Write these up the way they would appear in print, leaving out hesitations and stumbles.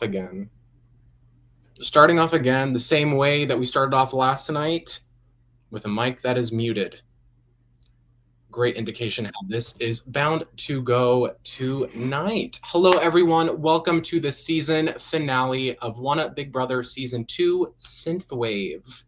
Again. Starting off again the same way that we started off last night, with a mic that is muted. Great indication how this is bound to go tonight. Hello, everyone. Welcome to the season finale of One Up Big Brother Season 2 Synthwave.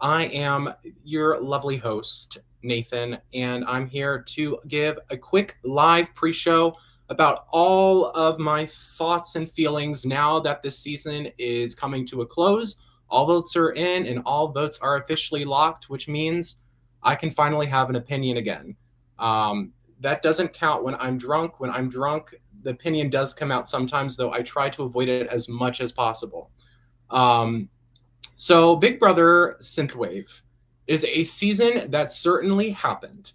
I am your lovely host, Nathan, and I'm here to give a quick live pre-show about all of my thoughts and feelings now that this season is coming to a close. All votes are in and all votes are officially locked, which means I can finally have an opinion again. That doesn't count when I'm drunk. When I'm drunk, the opinion does come out sometimes, though I try to avoid it as much as possible. So Big Brother Synthwave is a season that certainly happened.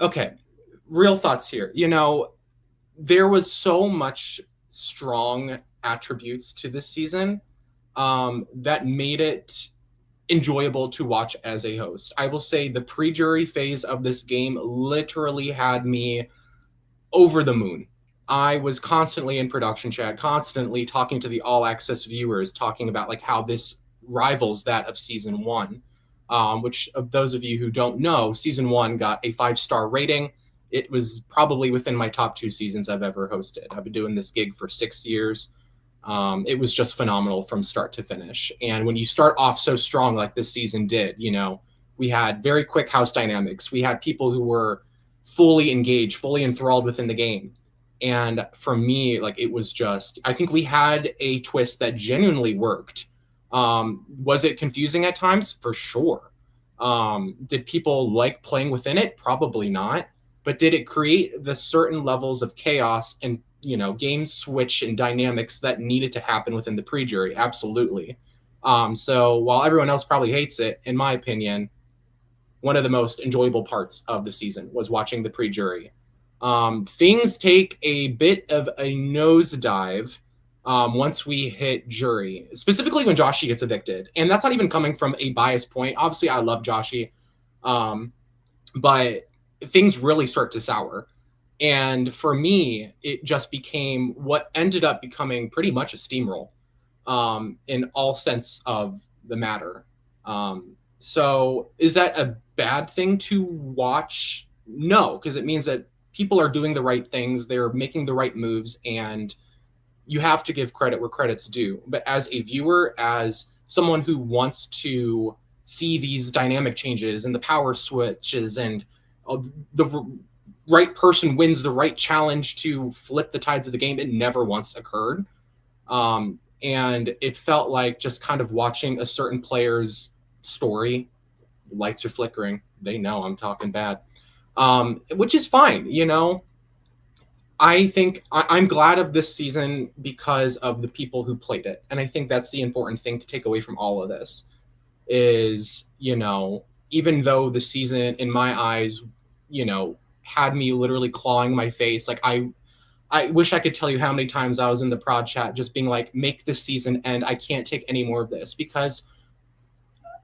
Okay, real thoughts here. You know, there was so much strong attributes to this season that made it enjoyable to watch as a host. I will say the pre-jury phase of this game literally had me over the moon. I was constantly in production chat, constantly talking to the all access viewers, talking about like how this rivals that of season one. Which, of those of you who don't know, season one got a 5-star rating. It was probably within my top 2 seasons I've ever hosted. I've been doing this gig for 6 years. It was just phenomenal from start to finish. And when you start off so strong like this season did, you know, we had very quick house dynamics. We had people who were fully engaged, fully enthralled within the game. And for me, like, it was just, I think we had a twist that genuinely worked. Was it confusing at times? For sure. Did people like playing within it? Probably not. But did it create the certain levels of chaos and, you know, game switch and dynamics that needed to happen within the pre-jury? Absolutely. So while everyone else probably hates it, in my opinion, one of the most enjoyable parts of the season was watching the pre-jury. Things take a bit of a nosedive once we hit jury, specifically when Joshy gets evicted. And that's not even coming from a biased point. Obviously, I love Joshy, but things really start to sour. And for me, it just became what ended up becoming pretty much a steamroll in all sense of the matter. So is that a bad thing to watch? No, because it means that people are doing the right things, they're making the right moves, and you have to give credit where credit's due. But as a viewer, as someone who wants to see these dynamic changes and the power switches and the right person wins the right challenge to flip the tides of the game, it never once occurred. And it felt like just kind of watching a certain player's story. Lights are flickering. They know I'm talking bad. Which is fine, you know. I think I'm glad of this season because of the people who played it. And I think that's the important thing to take away from all of this is, you know, even though the season in my eyes, you know, had me literally clawing my face, like I wish I could tell you how many times I was in the prod chat just being like, make this season end. I can't take any more of this, because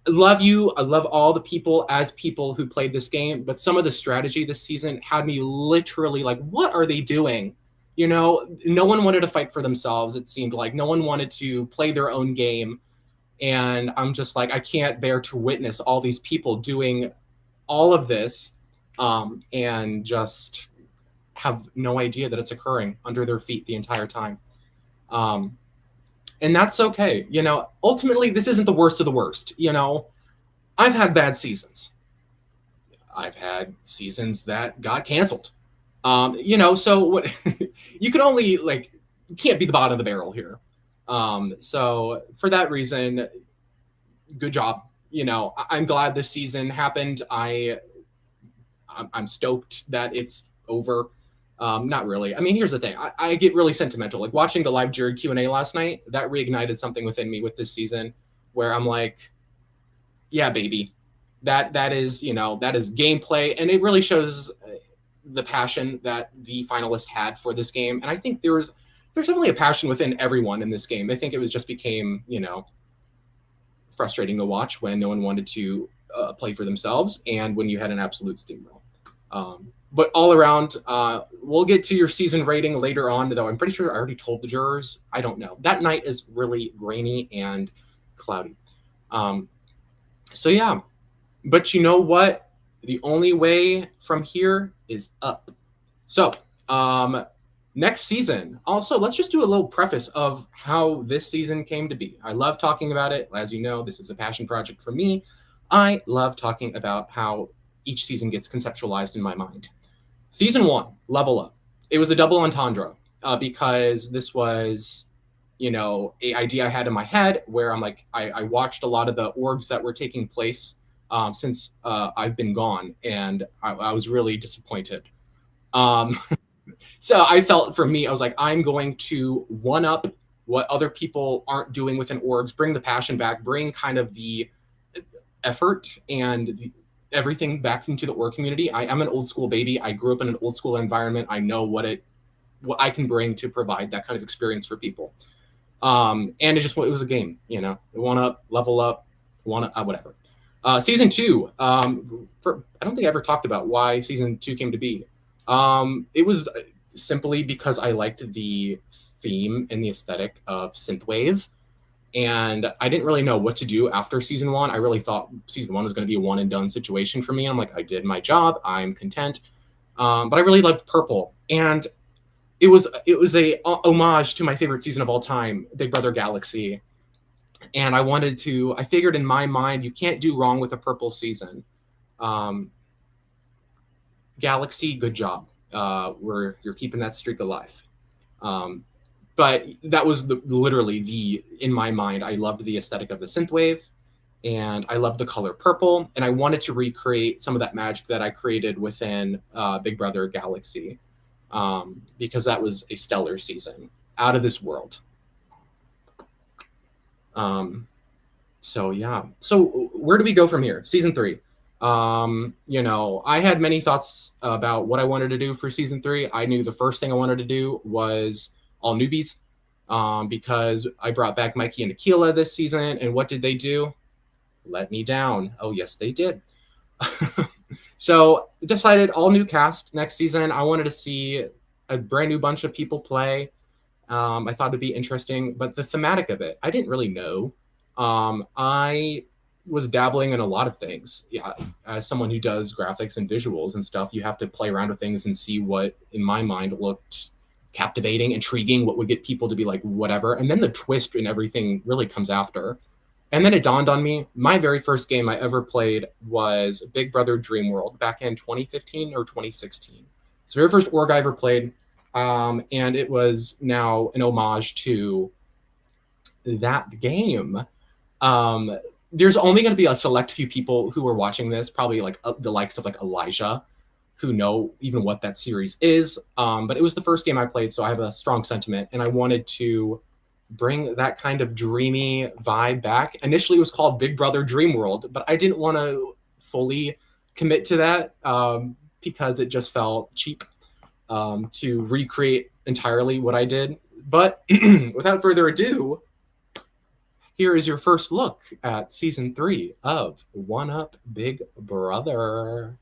I love you. I love all the people as people who played this game, but some of the strategy this season had me literally like, what are they doing? You know, no one wanted to fight for themselves. It seemed like no one wanted to play their own game. And I'm just like, I can't bear to witness all these people doing all of this and just have no idea that it's occurring under their feet the entire time. And that's okay. You know, ultimately, this isn't the worst of the worst. You know, I've had bad seasons. I've had seasons that got canceled. You know, so what you can only, like, you can't be the bottom of the barrel here. So for that reason, good job. You know, I'm glad this season happened. I'm stoked that it's over. Not really. I mean, here's the thing. I get really sentimental. Like watching the live jury Q&A last night, that reignited something within me with this season where I'm like, yeah, baby, that is, you know, that is gameplay. And it really shows the passion that the finalist had for this game. And I think there's definitely a passion within everyone in this game. I think it was just became, you know, frustrating to watch when no one wanted to play for themselves and when you had an absolute steamroll. But all around, we'll get to your season rating later on, though I'm pretty sure I already told the jurors. I don't know. That night is really rainy and cloudy. So yeah, but you know what? The only way from here is up. So next season, also, let's just do a little preface of how this season came to be. I love talking about it. As you know, this is a passion project for me. I love talking about how each season gets conceptualized in my mind. Season 1, Level Up. It was a double entendre because this was, you know, an idea I had in my head where I'm like, I watched a lot of the orgs that were taking place since I've been gone, and I was really disappointed. So I felt, for me, I was like, I'm going to one-up what other people aren't doing within orgs, bring the passion back, bring kind of the effort and everything back into the org community. I'm an old school baby. I grew up in an old school environment. I know what I can bring to provide that kind of experience for people. And it was a game, you know, one up, level up, whatever. Season 2. I don't think I ever talked about why season 2 came to be. It was simply because I liked the theme and the aesthetic of synthwave, and I didn't really know what to do after season 1. I really thought season 1 was going to be a one and done situation for me. I'm like, I did my job, I'm content. But I really loved purple, and it was a homage to my favorite season of all time, Big Brother Galaxy. And I figured in my mind, you can't do wrong with a purple season. Galaxy, good job. You're keeping that streak alive. But that was literally in my mind, I loved the aesthetic of the synthwave, and I loved the color purple, and I wanted to recreate some of that magic that I created within Big Brother Galaxy, because that was a stellar season, out of this world. So yeah. So where do we go from here? Season 3. I had many thoughts about what I wanted to do for season 3. I knew the first thing I wanted to do was all newbies, because I brought back Mikey and Akila this season, and what did they do? Let me down. Oh yes, they did. So decided all new cast next season. I wanted to see a brand new bunch of people play. I thought it'd be interesting, but the thematic of it, I didn't really know. I was dabbling in a lot of things. Yeah, as someone who does graphics and visuals and stuff, you have to play around with things and see what, in my mind, looked captivating, intriguing, what would get people to be like, whatever. And then the twist and everything really comes after. And then it dawned on me, my very first game I ever played was Big Brother Dream World back in 2015 or 2016. It's the very first org I ever played. And it was now an homage to that game. There's only going to be a select few people who are watching this, probably like the likes of like Elijah, who know even what that series is. But it was the first game I played, so I have a strong sentiment, and I wanted to bring that kind of dreamy vibe back. Initially, it was called Big Brother Dream World, but I didn't want to fully commit to that because it just felt cheap to recreate entirely what I did. But without further ado, here is your first look at season 3 of One Up Big Brother.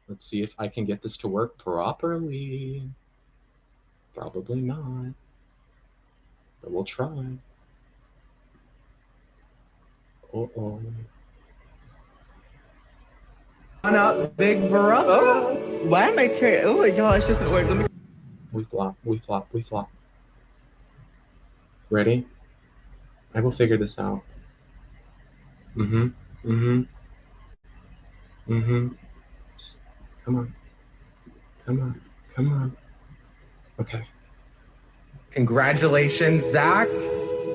Let's see if I can get this to work properly. Probably not, but we'll try. Uh-oh. One Up Big Brother. Oh, why am I tearing? Oh my gosh, it doesn't work. Let me... We flop. Ready? I will figure this out. Come on. Okay. Congratulations, Zach.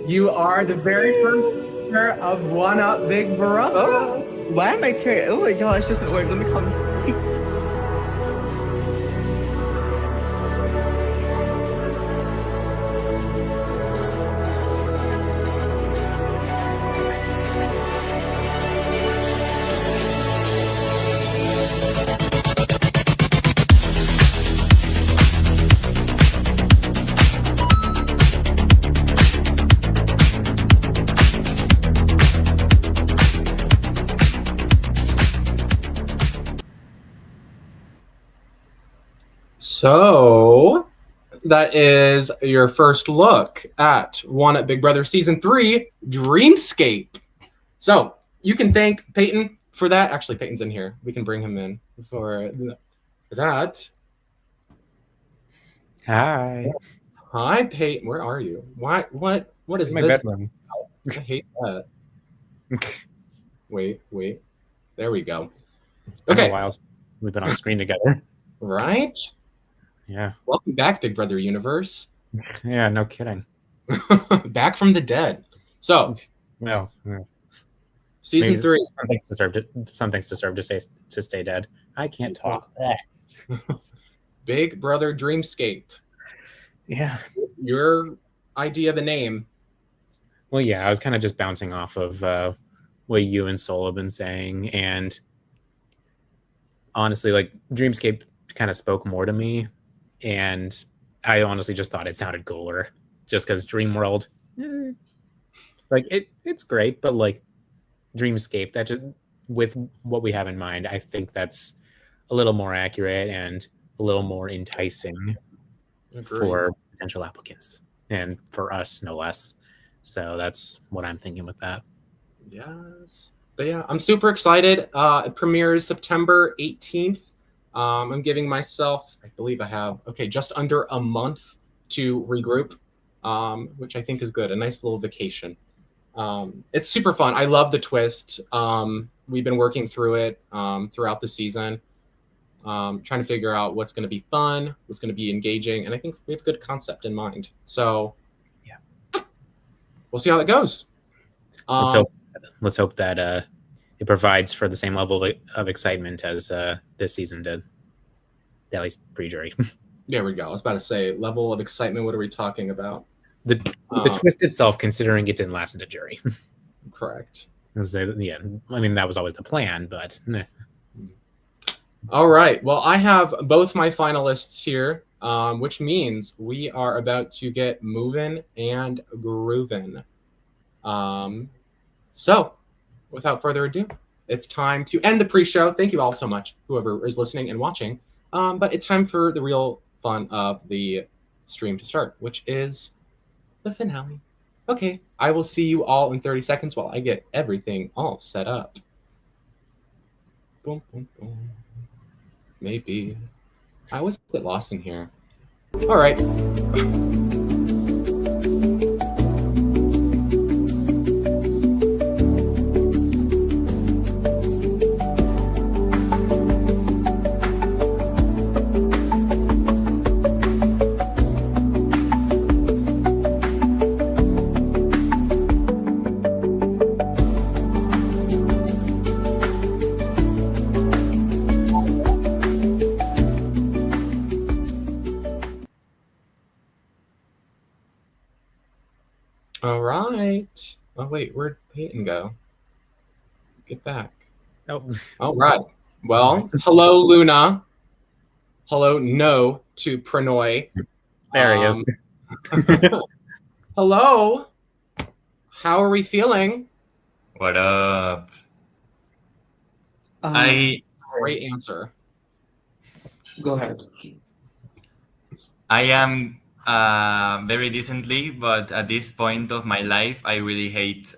You are the very first winner of One Up Big Brother. Oh, why am I tearing? Oh my gosh, it doesn't work. Let me come. So that is your first look at One Up Big Brother Season 3, Dreamscape. So you can thank Peyton for that. Actually, Peyton's in here. We can bring him in for that. Hi. Hi, Peyton. Where are you? What is my this? bedroom. I hate that. Wait. There we go. It's been a while since we've been on screen together. Right? Yeah. Welcome back, Big Brother Universe. Yeah, no kidding. Back from the dead. So, well, season 3. Some things deserve to stay dead. I can't talk. Big Brother Dreamscape. Yeah. Your idea of a name. Well, yeah, I was kind of just bouncing off of what you and Soul have been saying, and honestly, like Dreamscape kind of spoke more to me, and I honestly just thought it sounded cooler, just because Dream World, like it's great, but like dreamscape. That just with what we have in mind, I think that's a little more accurate and a little more enticing for potential applicants and for us, no less. So that's what I'm thinking with that. Yes. But yeah, I'm super excited. It premieres September 18th. I'm giving myself, I believe I have, just under a month to regroup, which I think is good. A nice little vacation. It's super fun. I love the twist. We've been working through it throughout the season, trying to figure out what's going to be fun, what's going to be engaging, and I think we have a good concept in mind. So, yeah, we'll see how that goes. Let's hope that it provides for the same level of excitement as this season did, at least pre-jury. There we go. I was about to say, level of excitement. What are we talking about? The twist itself, considering it didn't last into jury. Correct. Yeah, I mean, that was always the plan, but... All right. Well, I have both my finalists here, which means we are about to get moving and grooving. So, without further ado, it's time to end the pre-show. Thank you all so much, whoever is listening and watching. But it's time for the real fun of the stream to start, which is the finale. Okay, I will see you all in 30 seconds while I get everything all set up. Boom, boom, boom. Maybe. I was a bit lost in here. All right. Oh, wait, where'd Peyton go? Get back. Oh. All right. Well, hello, Luna. Hello, no to PRANAY. There he is. Hello. How are we feeling? What up? Great answer. Go ahead. I am very decently, but at this point of my life, I really hate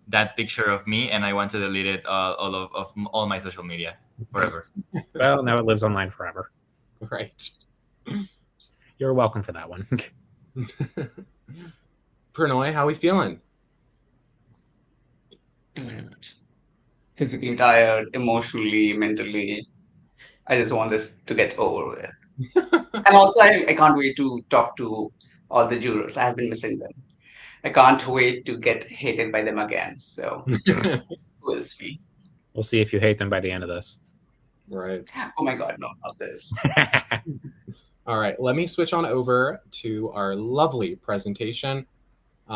that picture of me, and I want to delete it all my social media forever. Well, now it lives online forever. Right. You're welcome for that one. PRANAY, how are we feeling? Physically tired, emotionally, mentally. I just want this to get over with. And also, I can't wait to talk to all the jurors. I have been missing them. I can't wait to get hated by them again. So, we'll see. We'll see if you hate them by the end of this. Right. Oh my God, no, not this. All right, let me switch on over to our lovely presentation. If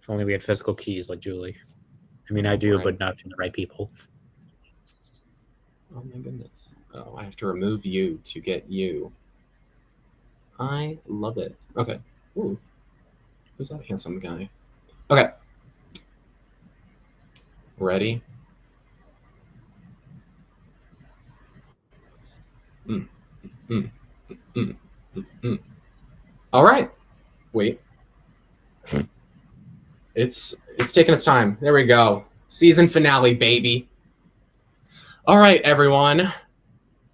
only we had physical keys like Julie. I mean, I do, right, but not to the right people. Oh my goodness. Oh, I have to remove you to get you. I love it. Okay. Ooh. Who's that handsome guy? Okay. Ready? All right. Wait. It's taking its time. There we go. Season finale, baby. All right, everyone.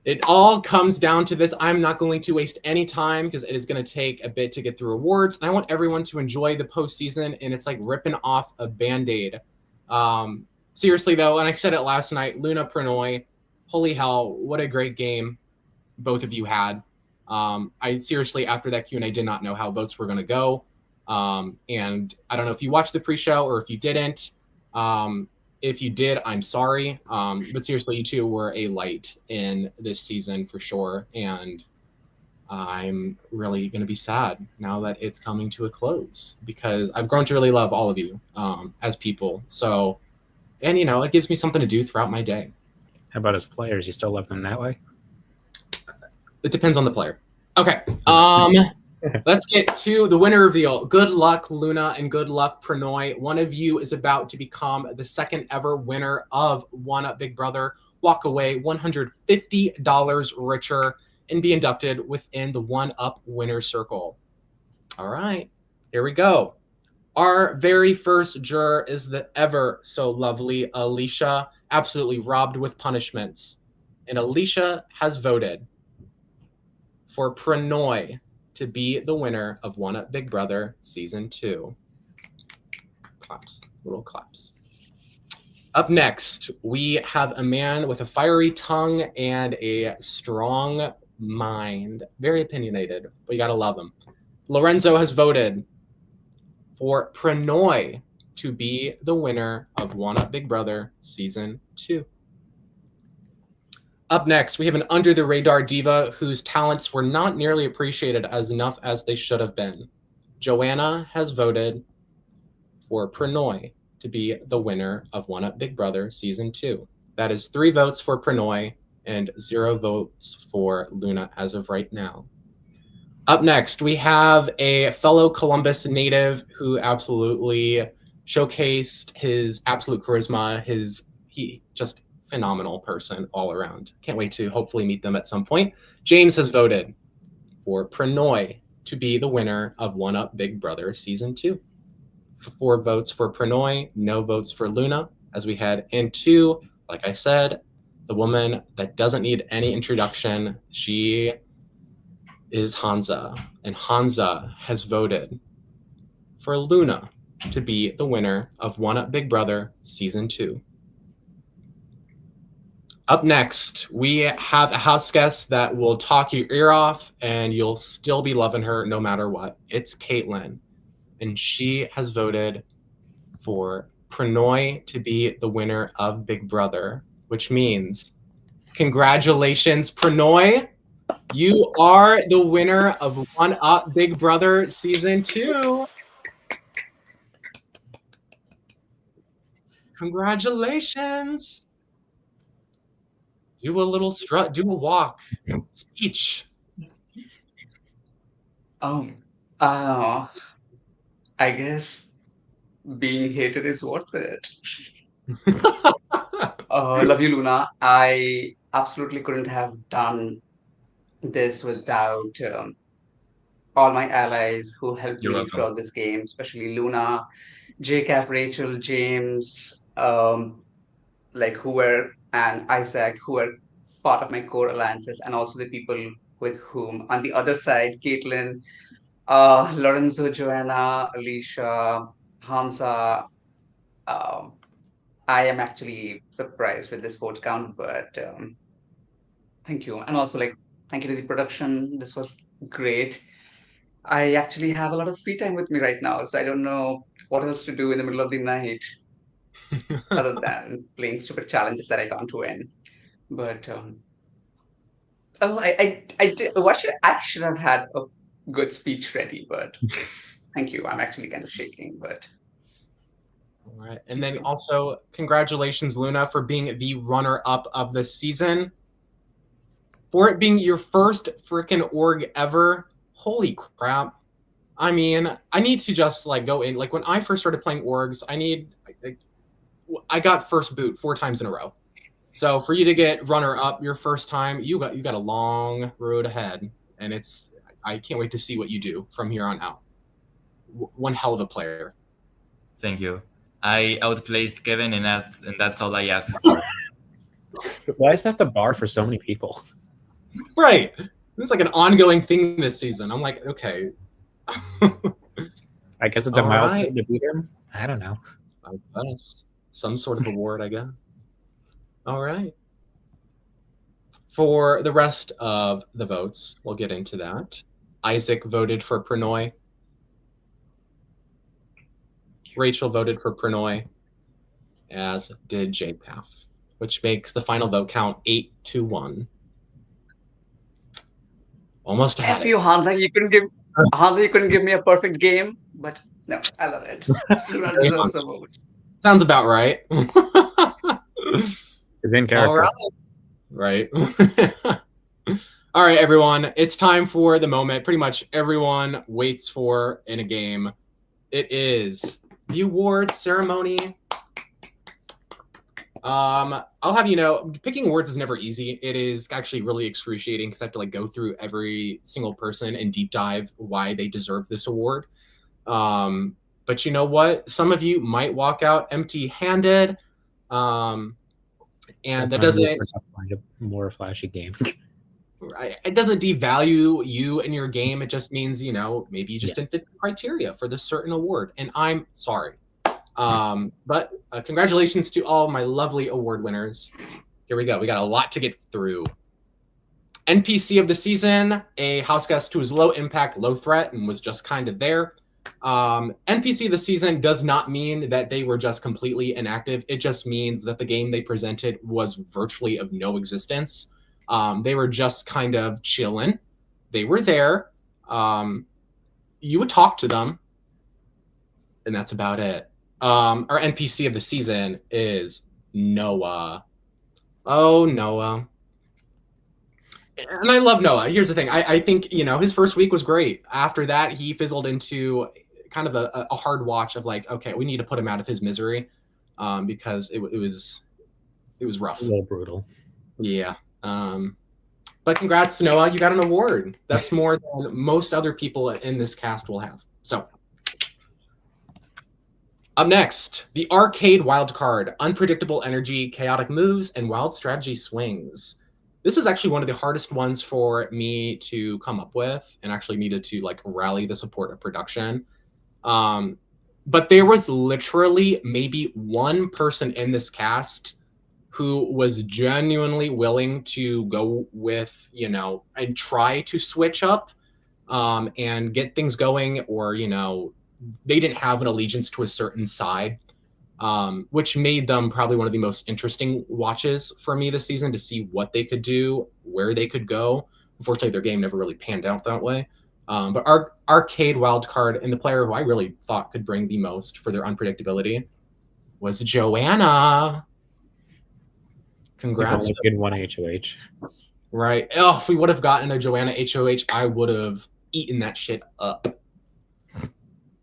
It all comes down to this. I'm not going to waste any time because it is going to take a bit to get through awards. I want everyone to enjoy the postseason, and it's like ripping off a Band-Aid. Seriously, though, and I said it last night, Luna, PRANAY, holy hell, what a great game both of you had. I seriously, after that Q&A, did not know how votes were going to go. And I don't know if you watched the pre-show or if you didn't. If you did, I'm sorry. But seriously, you two were a light in this season for sure. And I'm really going to be sad now that it's coming to a close because I've grown to really love all of you as people. So, and, you know, it gives me something to do throughout my day. How about as players? You still love them that way? It depends on the player. Okay. Let's get to the winner reveal. Good luck, Luna, and good luck, Pranoy. One of you is about to become the second ever winner of One Up Big Brother. Walk away $150 richer and be inducted within the One Up winner circle. All right, here we go. Our very first juror is the ever so lovely Alicia, absolutely robbed with punishments. And Alicia has voted for Pranoy to be the winner of One Up Big Brother Season 2. Claps, little claps. Up next, we have a man with a fiery tongue and a strong mind. Very opinionated, but you gotta love him. Lorenzo has voted for Pranoy to be the winner of One Up Big Brother Season 2. Up next, we have an under-the-radar diva whose talents were not nearly appreciated as enough as they should have been. Joanna has voted for Pranoy to be the winner of One Up Big Brother Season 2. That is 3 votes for Pranoy and 0 votes for Luna as of right now. Up next, we have a fellow Columbus native who absolutely showcased his absolute charisma, he just phenomenal person all around. Can't wait to hopefully meet them at some point. James has voted for Pranoy to be the winner of One Up Big Brother Season 2. 4 votes for Pranoy, no votes for Luna, as we head into, like I said, the woman that doesn't need any introduction. She is Hansa, and Hansa has voted for Luna to be the winner of One Up Big Brother Season 2. Up next, we have a house guest that will talk your ear off, and you'll still be loving her no matter what. It's Caitlin, and she has voted for Pranoy to be the winner of Big Brother, which means congratulations, Pranoy. You are the winner of One Up Big Brother Season 2. Congratulations. Do a little strut, do a walk, speech. I guess being hated is worth it. Love you, Luna. I absolutely couldn't have done this without all my allies who helped You're me welcome. throughout this game, especially Luna, JCAF, Rachel, James, Hoover and Isaac, who were part of my core alliances, and also the people with whom, on the other side, Caitlin, Lorenzo, Joanna, Alicia, Hansa. I am actually surprised with this vote count, but thank you. And also, thank you to the production. This was great. I actually have a lot of free time with me right now, so I don't know what else to do in the middle of the night other than playing stupid challenges that I can't win. But I did. I should have had a good speech ready, but thank you. I'm actually kind of shaking, but All right. And then also, congratulations, Luna, for being the runner-up of this season. For it being your first freaking org ever. Holy crap. I mean, I need to just go in. When I first started playing orgs, I got first boot 4 times in a row. So for you to get runner-up your first time, you got a long road ahead. And I can't wait to see what you do from here on out. One hell of a player. Thank you. I outplaced Kevin, and that's all I asked for. Why is that the bar for so many people? Right. It's like an ongoing thing this season. I'm like, okay. I guess it's a All milestone right. to beat him. I don't know. I guess. Some sort of award, I guess. All right. For the rest of the votes, we'll get into that. Isaac voted for Pranoy. Rachel voted for Pranoy, as did JPAF, which makes the final vote count 8-1. Almost had F it. you, Hansa. You couldn't give me a perfect game, but no, I love it. Luna deserves a vote. Sounds about right. It's in character. All right. Right. All right, everyone. It's time for the moment pretty much everyone waits for in a game. It is the awards ceremony. I'll have you know, picking awards is never easy. It is actually really excruciating because I have to like go through every single person and deep dive why they deserve this award. But you know what? Some of you might walk out empty-handed. And that doesn't find a more flashy game. It doesn't devalue you and your game. It just means, you know, maybe you just didn't fit the criteria for this certain award. And I'm sorry. But congratulations to all my lovely award winners. Here we go. We got a lot to get through. NPC of the season, a house guest who was low impact, low threat, and was just kind of there. NPC of the season does not mean that they were just completely inactive. It just means that the game they presented was virtually of no existence. They were just kind of chilling. They were there. You would talk to them, and that's about it. Our NPC of the season is Noah. Oh, Noah. And I love Noah. Here's the thing. I think, you know, his first week was great. After that, he fizzled into kind of a hard watch of like, okay, we need to put him out of his misery because it was rough. A little brutal. Yeah. But congrats to Noah. You got an award. That's more than most other people in this cast will have. So up next, the arcade wildcard, unpredictable energy, chaotic moves, and wild strategy swings. This was actually one of the hardest ones for me to come up with and actually needed to like rally the support of production. But there was literally maybe one person in this cast who was genuinely willing to go with, you know, and try to switch up and get things going, or, you know, they didn't have an allegiance to a certain side, which made them probably one of the most interesting watches for me this season to see what they could do, where they could go. Unfortunately, their game never really panned out that way. But our arcade wildcard and the player who I really thought could bring the most for their unpredictability was Joanna. Congrats. If one HOH. Right. Oh, if we would have gotten a Joanna HOH, I would have eaten that shit up.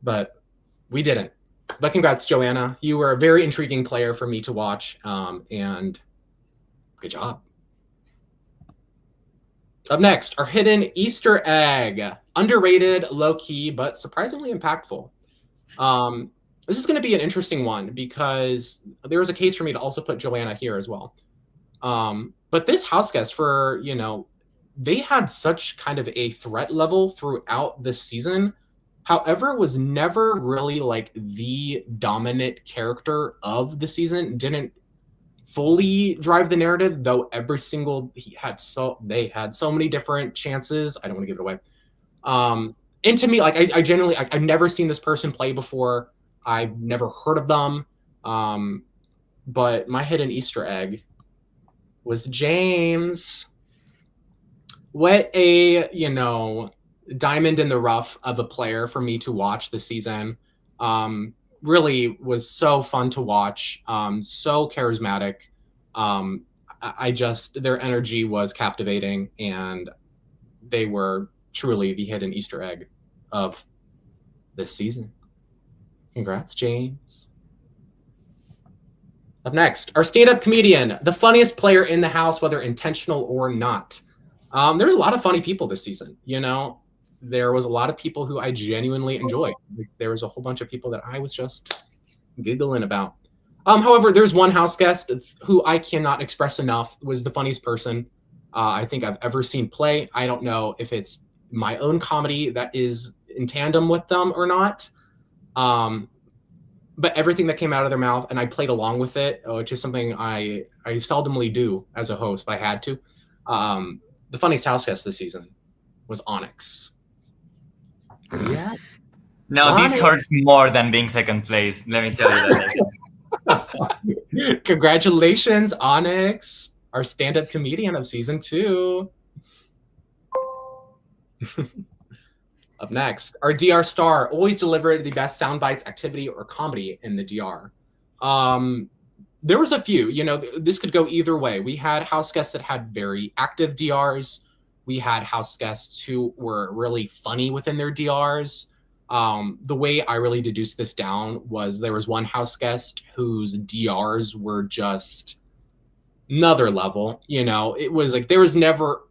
But we didn't. But congrats, Joanna. You were a very intriguing player for me to watch, and good job. Up next, our hidden Easter egg. Underrated, low-key, but surprisingly impactful. This is going to be an interesting one because there was a case for me to also put Joanna here as well. But this house guest, for, you know, they had such kind of a threat level throughout this season. However, was never really like the dominant character of the season. Didn't fully drive the narrative, though. They had so many different chances. I don't want to give it away. And to me, like I genuinely, I've never seen this person play before. I've never heard of them. But my hidden Easter egg was James. What a, you know, diamond in the rough of a player for me to watch this season. Really was so fun to watch. So charismatic. Their energy was captivating, and they were truly the hidden Easter egg of this season. Congrats, James. Up next, our stand-up comedian, the funniest player in the house, whether intentional or not. There was a lot of funny people this season. You know, there was a lot of people who I genuinely enjoyed. There was a whole bunch of people that I was just giggling about. However, there's one house guest who I cannot express enough was the funniest person I think I've ever seen play. I don't know if it's my own comedy that is in tandem with them or not. But everything that came out of their mouth, and I played along with it, which is something I seldomly do as a host, but I had to. The funniest house guest this season was Onyx. Yeah. No, this hurts more than being second place. Let me tell you that. Congratulations, Onyx, our stand-up comedian of season 2. Up next, our DR star always delivered the best sound bites, activity, or comedy in the DR. There was a few, you know, this could go either way. We had house guests that had very active DRs. We had house guests who were really funny within their DRs. The way I really deduced this down was there was one house guest whose DRs were just another level. You know, it was like there was never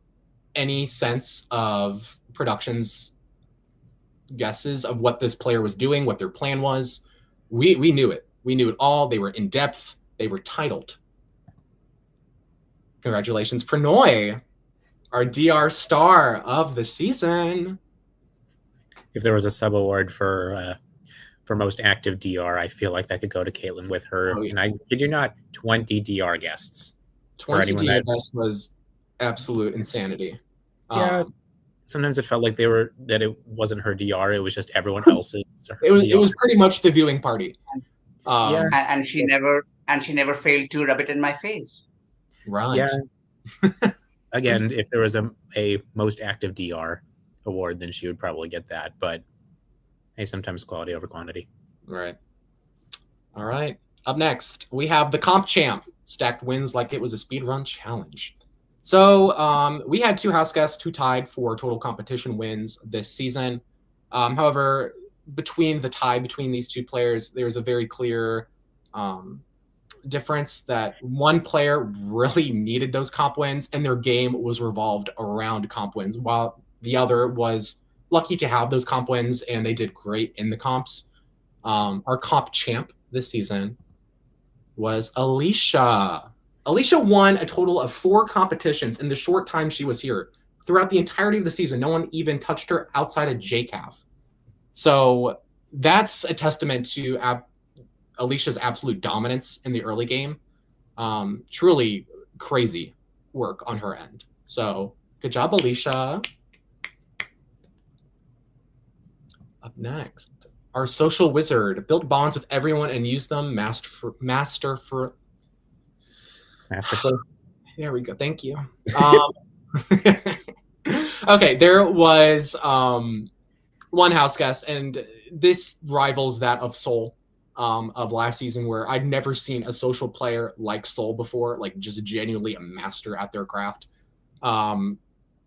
any sense of production's guesses of what this player was doing, what their plan was. We knew it. We knew it all. They were in depth. They were titled. Congratulations, Pranoy, our DR star of the season. If there was a sub award for most active DR, I feel like that could go to Caitlin with her. Oh, yeah. And I kid you not, 20 DR guests. 20 DR guests was absolute insanity. Yeah. Sometimes it felt like that it wasn't her DR, it was just everyone else's. It was pretty much the viewing party. Yeah. And she never failed to rub it in my face. Right. Yeah. Again, if there was a most active DR award, then she would probably get that. But hey, sometimes quality over quantity. Right. All right. Up next, we have the comp champ. Stacked wins like it was a speedrun challenge. So we had two house guests who tied for total competition wins this season. However, between these two players, there's a very clear difference that one player really needed those comp wins and their game was revolved around comp wins, while the other was lucky to have those comp wins and they did great in the comps. Our comp champ this season was Alicia. Alicia won a total of 4 competitions in the short time she was here. Throughout the entirety of the season, no one even touched her outside of JCAF. So that's a testament to Alicia's absolute dominance in the early game. Truly crazy work on her end. So good job, Alicia. Up next, our social wizard built bonds with everyone and used them masterfully. There we go. Thank you. Okay, there was one house guest, and this rivals that of Soul of last season, where I'd never seen a social player like Soul before, like just genuinely a master at their craft.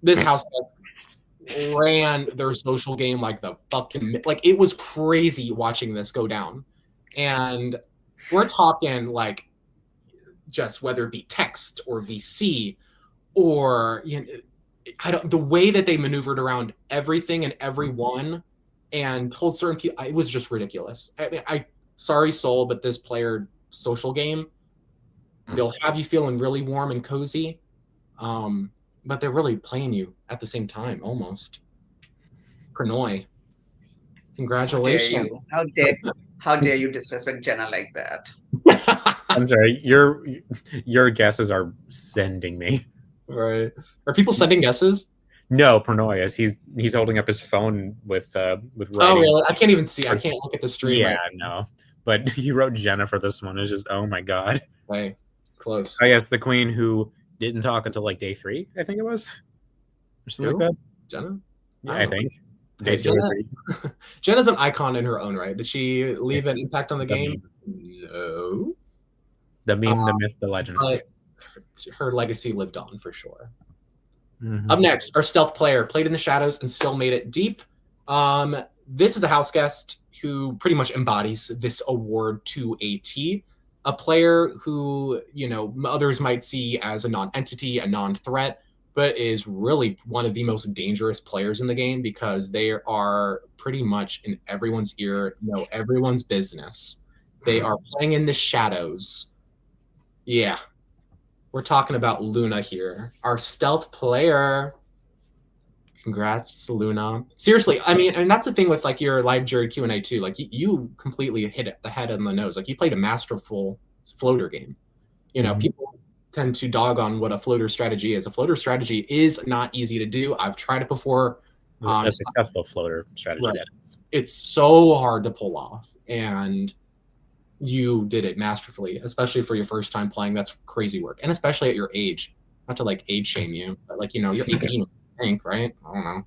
This house guest ran their social game like the fucking, like it was crazy watching this go down. And we're talking like just whether it be text or VC or the way that they maneuvered around everything and everyone and told certain people, it was just ridiculous. I mean, sorry Soul, but this player social game, they'll have you feeling really warm and cozy, but they're really playing you at the same time almost. Pranoy, congratulations. How dare you disrespect Jenna like that? I'm sorry, your guesses are sending me. Right. Are people sending guesses? No, Pranoy is. He's holding up his phone with writing. Oh really? I can't even see. I can't look at the stream. Yeah, no. But he wrote Jenna for this one. It's just, oh my god. Hey, close. I guess the queen who didn't talk until like day 3, I think it was. Or something like that. Jenna? Yeah, I think. Day 2 or 3. Jenna's an icon in her own right. Did she leave an impact on the game? No. The meme, the myth, the legend. Her legacy lived on for sure. Mm-hmm. Up next, our stealth player played in the shadows and still made it deep. This is a house guest who pretty much embodies this award to a T. A player who, others might see as a non-entity, a non-threat, but is really one of the most dangerous players in the game because they are pretty much in everyone's ear, know everyone's business. They are playing in the shadows. Yeah. We're talking about Luna here, our stealth player. Congrats, Luna. Seriously, I mean, and that's the thing with like your live jury Q&A too. Like you completely hit it the head on the nose. Like you played a masterful floater game. People tend to dog on what a floater strategy is. A floater strategy is not easy to do. I've tried it before. A successful floater strategy. Right. It's so hard to pull off, and you did it masterfully, especially for your first time playing. That's crazy work, and especially at your age. Not to like age shame you, but like you're 18, I think, right? I don't know.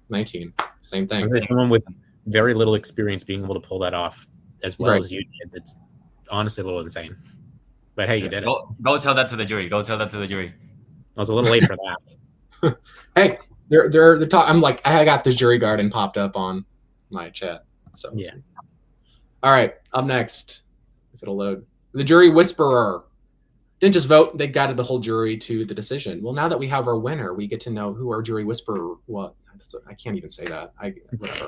19. Same thing. There's someone with very little experience being able to pull that off as well as you did. It's honestly a little insane. But hey, you did it. Go tell that to the jury. I was a little late for that. Hey, they're the top. I'm like, I got the jury garden popped up on my chat. So Yeah. All right, up next, if it'll load, the jury whisperer didn't just vote; they guided the whole jury to the decision. Well, now that we have our winner, we get to know who our jury whisperer was. I can't even say that. Whatever.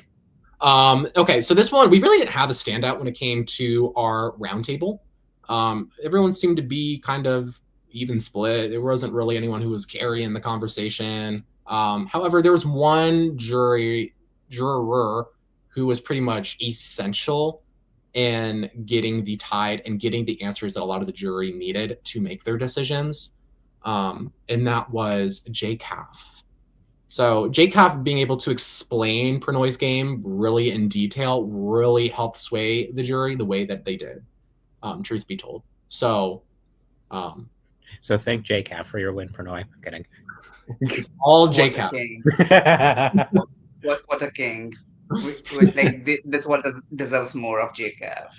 Okay, so this one we really didn't have a standout when it came to our roundtable. Everyone seemed to be kind of even split. There wasn't really anyone who was carrying the conversation. However, there was one juror who was pretty much essential in getting the tide and getting the answers that a lot of the jury needed to make their decisions. And that was JCAF. So JCAF being able to explain Pranoy's game really in detail really helped sway the jury the way that they did, truth be told. So thank JCAF for your win, Pranoy. I'm kidding. All What JCAF. a king. What a king. Like this one deserves more of JCAF.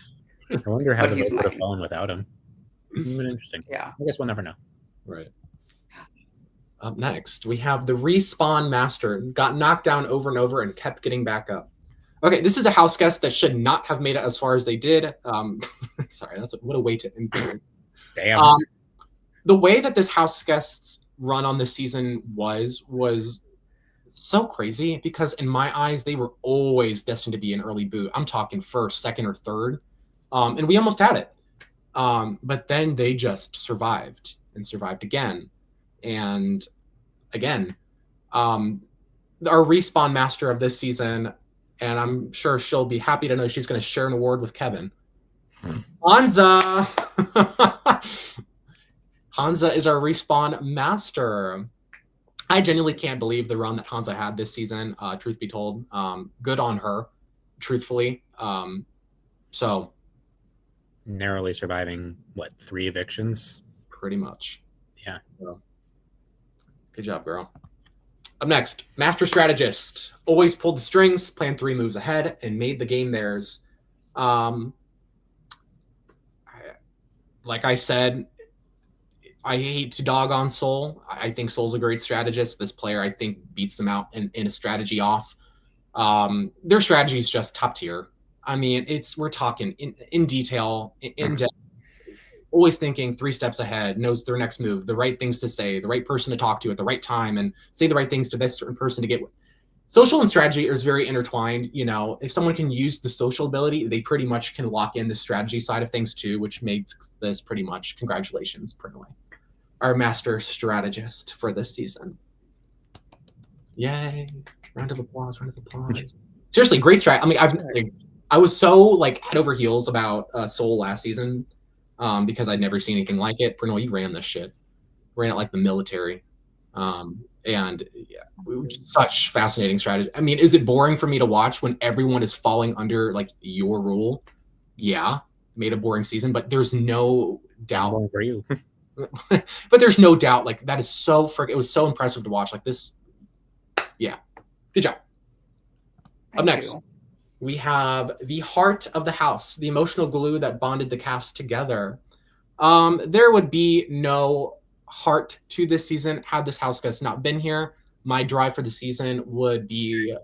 I wonder how But the he's vote would have mine. fallen without him. Been interesting. Yeah. I guess we'll never know. Right. Up next, we have the Respawn Master. Got knocked down over and over and kept getting back up. Okay, this is a house guest that should not have made it as far as they did. Sorry, what a way to end. Damn. The way that this house guest's run on this season was so crazy because in my eyes, they were always destined to be an early boot. I'm talking first, second, or third. And we almost had it. But then they just survived and survived again. And again, our Respawn Master of this season, and I'm sure she'll be happy to know she's going to share an award with Kevin. Hansa! Hansa is our Respawn Master. I genuinely can't believe the run that Hansa had this season, truth be told. Good on her, truthfully. So narrowly surviving, 3 evictions? Pretty much. Yeah. So, good job, girl. Up next, Master Strategist. Always pulled the strings, planned 3 moves ahead, and made the game theirs. Like I said, I hate to dog on Soul. I think Soul's a great strategist. This player, I think, beats them out in a strategy off. Their strategy is just top tier. I mean, we're talking in detail, in depth, always thinking 3 steps ahead, knows their next move, the right things to say, the right person to talk to at the right time, and say the right things to this certain person to get. Social and strategy is very intertwined. You know, if someone can use the social ability, they pretty much can lock in the strategy side of things too, which makes this pretty much congratulations, Pranoy, our master strategist for this season. Yay! Round of applause! Round of applause! Seriously, great strat. I mean, I was so head over heels about Soul last season because I'd never seen anything like it. Pranoy, you ran this shit. Ran it like the military. And yeah, such fascinating strategy. I mean, is it boring for me to watch when everyone is falling under your rule? Yeah, made a boring season, but there's no doubt for you. But there's no doubt that is so it was so impressive to watch. This, yeah, good job. Up next, we have the heart of the house, the emotional glue that bonded the cast together. There would be no heart to this season had this house guest not been here. My drive for the season would be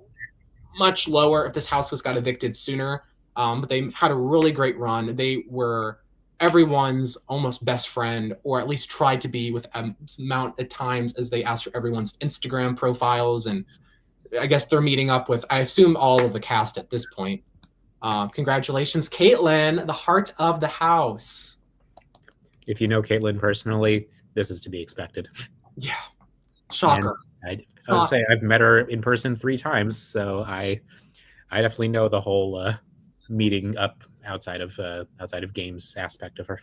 much lower if this house guest got evicted sooner. But they had a really great run. They were everyone's almost best friend, or at least tried to be, with amount of times as they asked for everyone's Instagram profiles. And I guess they're meeting up with, I assume, all of the cast at this point. Congratulations, Caitlin, the heart of the house. If you know Caitlin personally, this is to be expected. Yeah. Shocker. I would say I've met her in person 3 times, so I definitely know the whole meeting up outside of games aspect of her.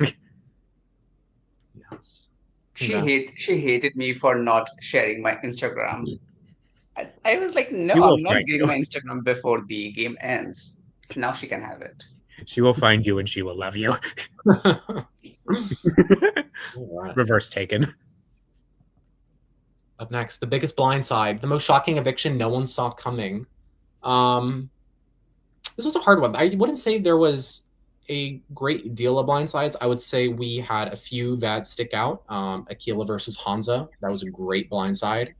Yes. She hated me for not sharing my Instagram. I was like, no, I'm not getting my Instagram before the game ends. Now she can have it. She will find you and she will love you. Reverse taken. Up next, the biggest blindside, the most shocking eviction no one saw coming. This was a hard one. I wouldn't say there was a great deal of blindsides. I would say we had a few that stick out. Aquila versus Hansa. That was a great blindside.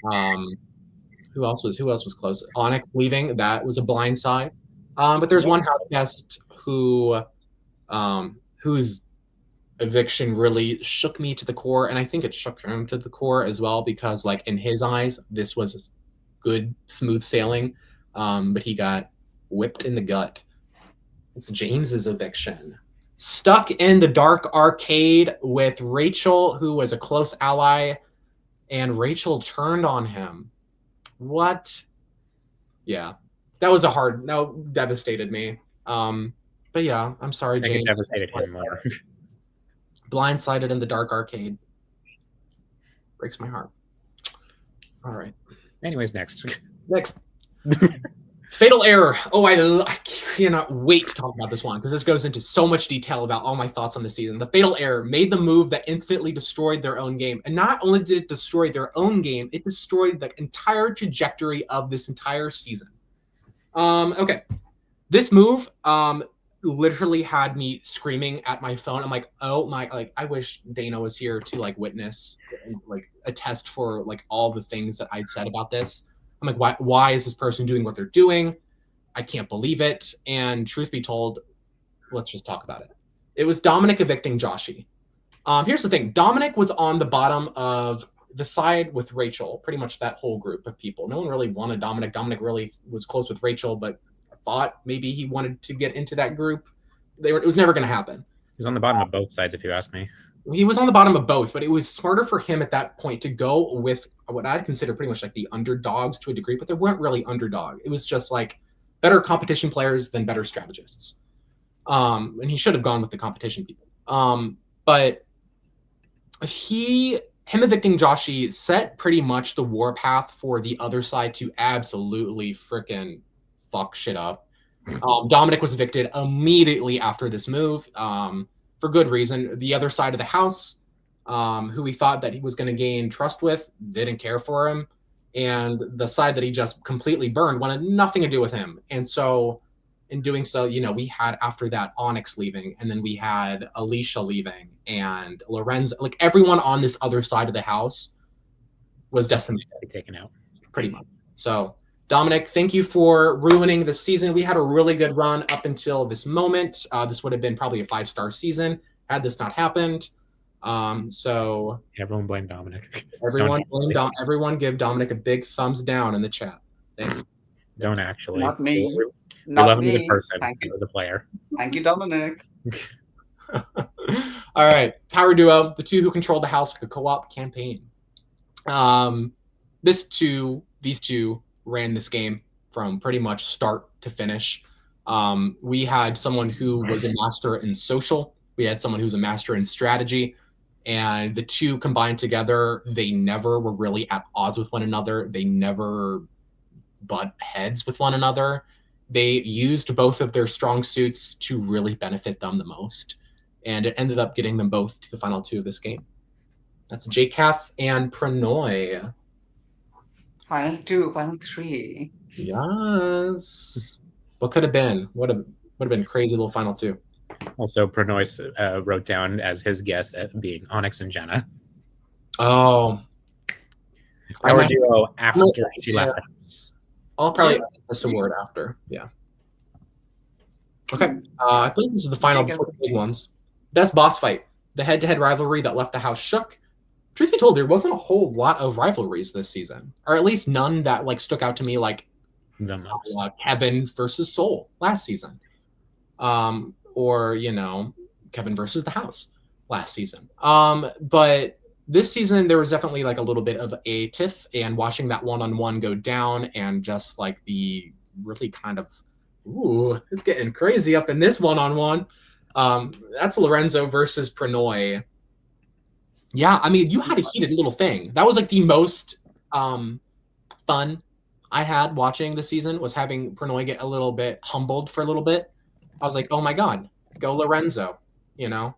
Who else was close? Onyx leaving, that was a blind side. But there's one house guest whose eviction really shook me to the core, and I think it shook him to the core as well, because like in his eyes this was good smooth sailing, but he got whipped in the gut. It's James's eviction. Stuck in the dark arcade with Rachel, who was a close ally, and Rachel turned on him. What? Yeah, that was devastated me. But yeah, I'm sorry, I think James. it devastated him more. Blindsided in the dark arcade. Breaks my heart. All right. Anyways, next. Fatal Error. Oh, I cannot wait to talk about this one, because this goes into so much detail about all my thoughts on the season. The Fatal Error made the move that instantly destroyed their own game. And not only did it destroy their own game, it destroyed the entire trajectory of this entire season. Okay. This move literally had me screaming at my phone. I'm like, oh my, like, I wish Dana was here to like witness and like attest for like all the things that I'd said about this. I'm like, why is this person doing what they're doing? I can't believe it. And truth be told, let's just talk about it. It was Dominic evicting Joshy. Here's the thing. Dominic was on the bottom of the side with Rachel, pretty much that whole group of people. No one really wanted Dominic. Dominic really was close with Rachel, but I thought maybe he wanted to get into that group. It was never going to happen. He was on the bottom of both sides, if you ask me. He was on the bottom of both, but it was smarter for him at that point to go with what I'd consider pretty much like the underdogs to a degree, but they weren't really underdog. It was just like better competition players than better strategists. And he should have gone with the competition people. But him evicting Joshy set pretty much the warpath for the other side to absolutely freaking fuck shit up. Dominic was evicted immediately after this move. For good reason. The other side of the house, who he thought that he was going to gain trust with, didn't care for him. And the side that he just completely burned wanted nothing to do with him. And so in doing so, you know, we had after that Onyx leaving, and then we had Alicia leaving, and Lorenzo, like everyone on this other side of the house was decimated. Taken out. Pretty much. So Dominic, thank you for ruining the season. We had a really good run up until this moment. This would have been probably a 5-star season had this not happened. So everyone blame Dominic. Everyone give Dominic a big thumbs down in the chat. Thank you. Don't actually. Not me. We love him as a person, Thank you. as a player. Thank you, Dominic. All right, Power Duo, the two who controlled the house with the co-op campaign. These two ran this game from pretty much start to finish. We had someone who was a master in social. We had someone who's a master in strategy. And the two combined together, they never were really at odds with one another. They never butt heads with one another. They used both of their strong suits to really benefit them the most. And it ended up getting them both to the final two of this game. That's JCAF and PRANAY. Final 2, final 3. Yes. What could have been? Would have been a crazy little final 2. Also, Pranoy wrote down as his guess at being Onyx and Jenna. Oh. Our duo after she left the house. I'll probably add this award after. Yeah. Okay. I believe this is the final before the big ones. Best boss fight. The head-to-head rivalry that left the house shook. Truth be told, there wasn't a whole lot of rivalries this season, or at least none that like stuck out to me like the most. Kevin versus Soul last season, or you know, Kevin versus the house last season. But this season there was definitely like a little bit of a tiff, and watching that one-on-one go down, and just like the really kind of it's getting crazy up in this one-on-one. That's Lorenzo versus PRANAY. Yeah, I mean, you had a heated little thing. That was like the most fun I had watching the season, was having PRANAY get a little bit humbled for a little bit. I was like, oh my God, go Lorenzo, you know,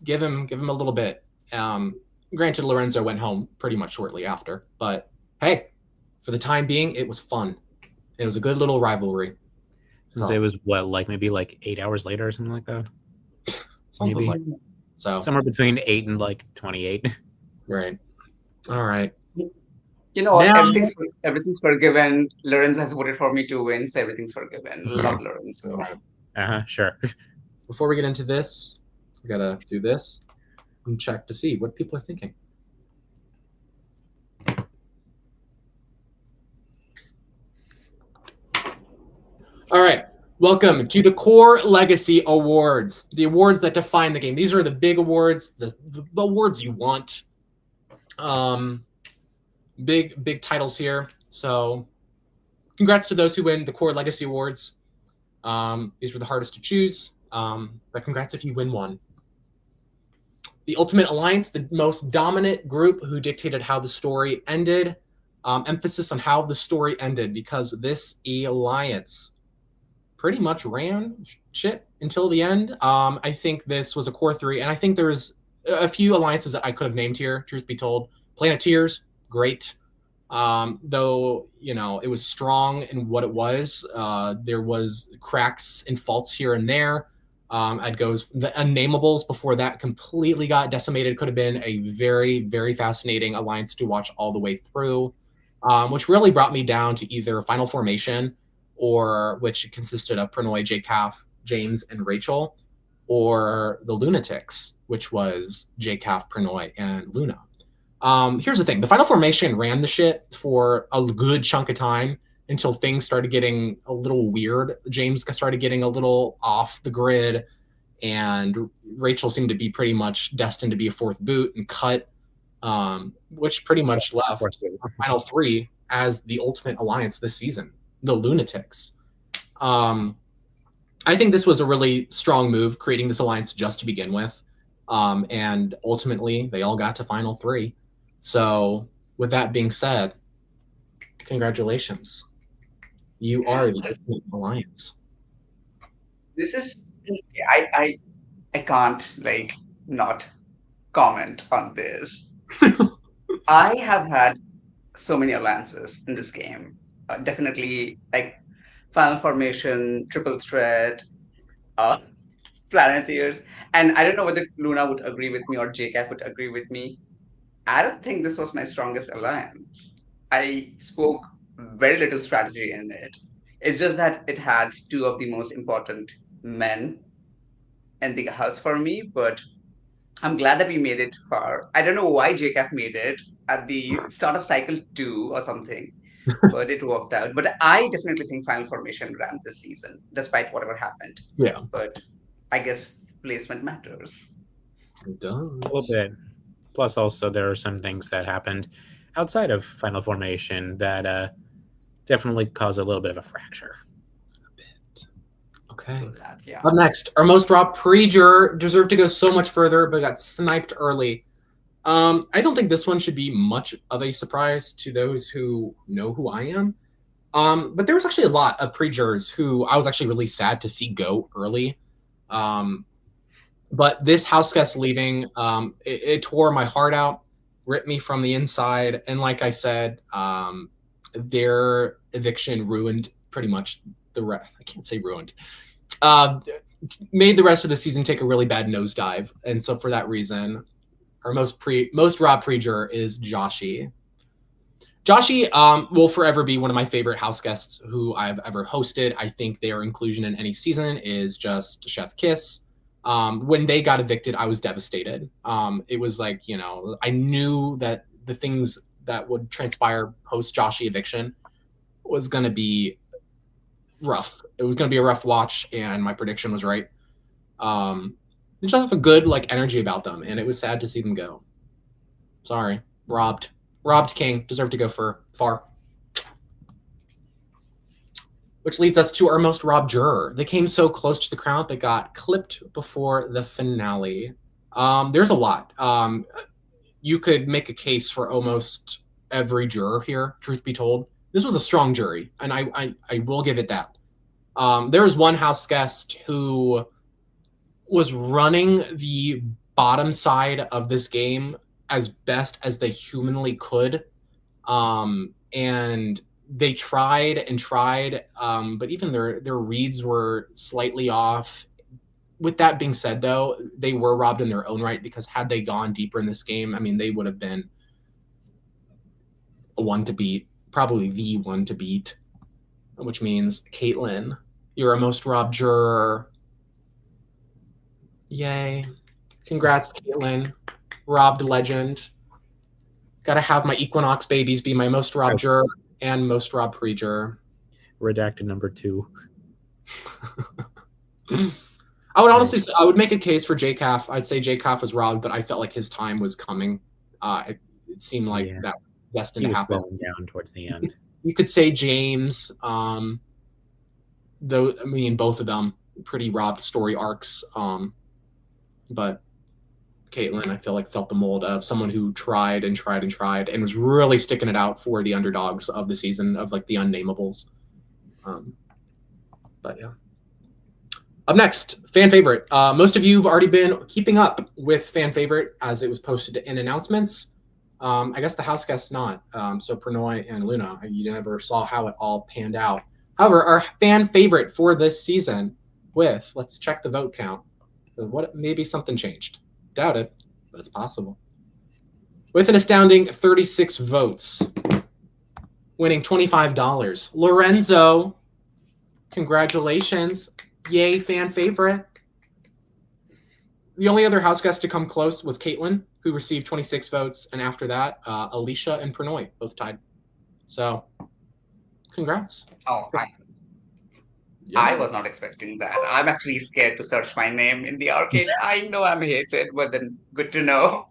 give him a little bit. Granted, Lorenzo went home pretty much shortly after, but hey, for the time being, it was fun. It was a good little rivalry. Since it was maybe 8 hours later or something like that. Something maybe. like that. So somewhere between 8 and 28. Right. All right. You know what? Now, Everything's forgiven. Lorenzo has voted for me to win, so everything's forgiven. Love Lorenzo. Sure. Before we get into this, we gotta do this and check to see what people are thinking. All right. Welcome to the Core Legacy Awards, the awards that define the game. These are the big awards, the awards you want. Big titles here. So congrats to those who win the Core Legacy Awards. These were the hardest to choose, but congrats if you win one. The Ultimate Alliance, the most dominant group who dictated how the story ended. Emphasis on how the story ended, because this alliance pretty much ran shit until the end. I think this was a core 3, and I think there's a few alliances that I could have named here, truth be told. Planeteers, great. Though, you know, it was strong in what it was. There was cracks and faults here and there. I'd go the Unnamables before that completely got decimated. Could have been a very, very fascinating alliance to watch all the way through, which really brought me down to either Final Formation, or which consisted of PRANAY, JCAF, James, and Rachel, or the Lunatics, which was JCAF, PRANAY, and Luna. Here's the thing. The Final Formation ran the shit for a good chunk of time until things started getting a little weird. James started getting a little off the grid, and Rachel seemed to be pretty much destined to be a 4th boot and cut, which pretty much left our final 3 as the Ultimate Alliance this season, the Lunatics. I think this was a really strong move, creating this alliance just to begin with. And ultimately, they all got to final 3. So with that being said, congratulations. You are the Ultimate Alliance. This is, I can't like not comment on this. I have had so many alliances in this game. Definitely like Final Formation, Triple Threat, Planeteers, and I don't know whether Luna would agree with me or JCAF would agree with me. I don't think this was my strongest alliance. I spoke very little strategy in it. It's just that it had 2 of the most important men in the house for me, but I'm glad that we made it far. I don't know why JCAF made it at the start of cycle 2 or something, but it worked out. But I definitely think Final Formation ran this season, despite whatever happened. Yeah. But I guess placement matters. It does. A little bit. Plus, also, there are some things that happened outside of Final Formation that definitely caused a little bit of a fracture. A bit. Okay. That, yeah. Up next, our most robbed pre-juror deserved to go so much further, but got sniped early. I don't think this one should be much of a surprise to those who know who I am. But there was actually a lot of pre-jurors who I was actually really sad to see go early. But this house guest leaving, it tore my heart out, ripped me from the inside. And like I said, their eviction ruined pretty much the rest. I can't say ruined. Made the rest of the season take a really bad nosedive. And so for that reason, our most robbed pre-juror is Joshi. Joshi will forever be one of my favorite house guests who I've ever hosted. I think their inclusion in any season is just chef kiss. When they got evicted, I was devastated. It was like, you know, I knew that the things that would transpire post Joshi eviction was going to be rough. It was going to be a rough watch, and my prediction was right. They just have a good like energy about them, and it was sad to see them go. Sorry, robbed king, deserved to go for far. Which leads us to our most robbed juror. They came so close to the crown, they got clipped before the finale. There's a lot. You could make a case for almost every juror here, truth be told. This was a strong jury, and I will give it that. There was one house guest who was running the bottom side of this game as best as they humanly could. And they tried and tried, but even their reads were slightly off. With that being said, though, they were robbed in their own right, because had they gone deeper in this game, I mean, they would have been a one to beat, probably the one to beat, which means Caitlin, you're a most robbed juror. Yay. Congrats, Caitlin. Robbed legend. Gotta have my Equinox babies be my most robbed juror and most robbed pre-juror. Redacted number 2. I would honestly say, I would make a case for JCAF. I'd say JCAF was robbed, but I felt like his time was coming. It seemed like that was destined to happen. Slowing down towards the end. You could say James, though. I mean, both of them pretty robbed story arcs. But Caitlin, I feel like, felt the mold of someone who tried and tried and tried and was really sticking it out for the underdogs of the season, of like the unnamables. But yeah. Up next, fan favorite. Most of you have already been keeping up with fan favorite as it was posted in announcements. I guess the house guests not. So Pranoy and Luna, you never saw how it all panned out. However, our fan favorite for this season let's check the vote count. What, maybe something changed. Doubt it, but it's possible. With an astounding 36 votes, winning $25. Lorenzo, congratulations. Yay, fan favorite. The only other house guest to come close was Caitlin, who received 26 votes. And after that, Alicia and Pranoy both tied. So, congrats. Oh, I was not expecting that. I'm actually scared to search my name in the arcade. I know I'm hated, but then good to know.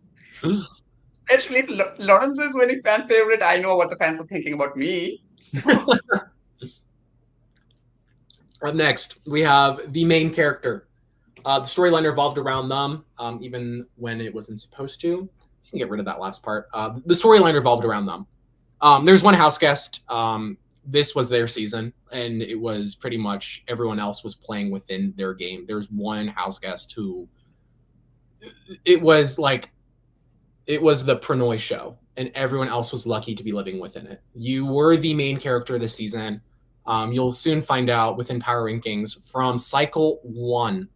Especially if Lawrence is winning fan favorite, I know what the fans are thinking about me. So. Up next, we have the main character. The storyline revolved around them, even when it wasn't supposed to. You can get rid of that last part. The storyline revolved around them. There's one house guest. This was their season, and it was pretty much everyone else was playing within their game. There's one house guest who it was the Pranoy show, and everyone else was lucky to be living within it. You were the main character this season. You'll soon find out within Power Rankings from Cycle 1,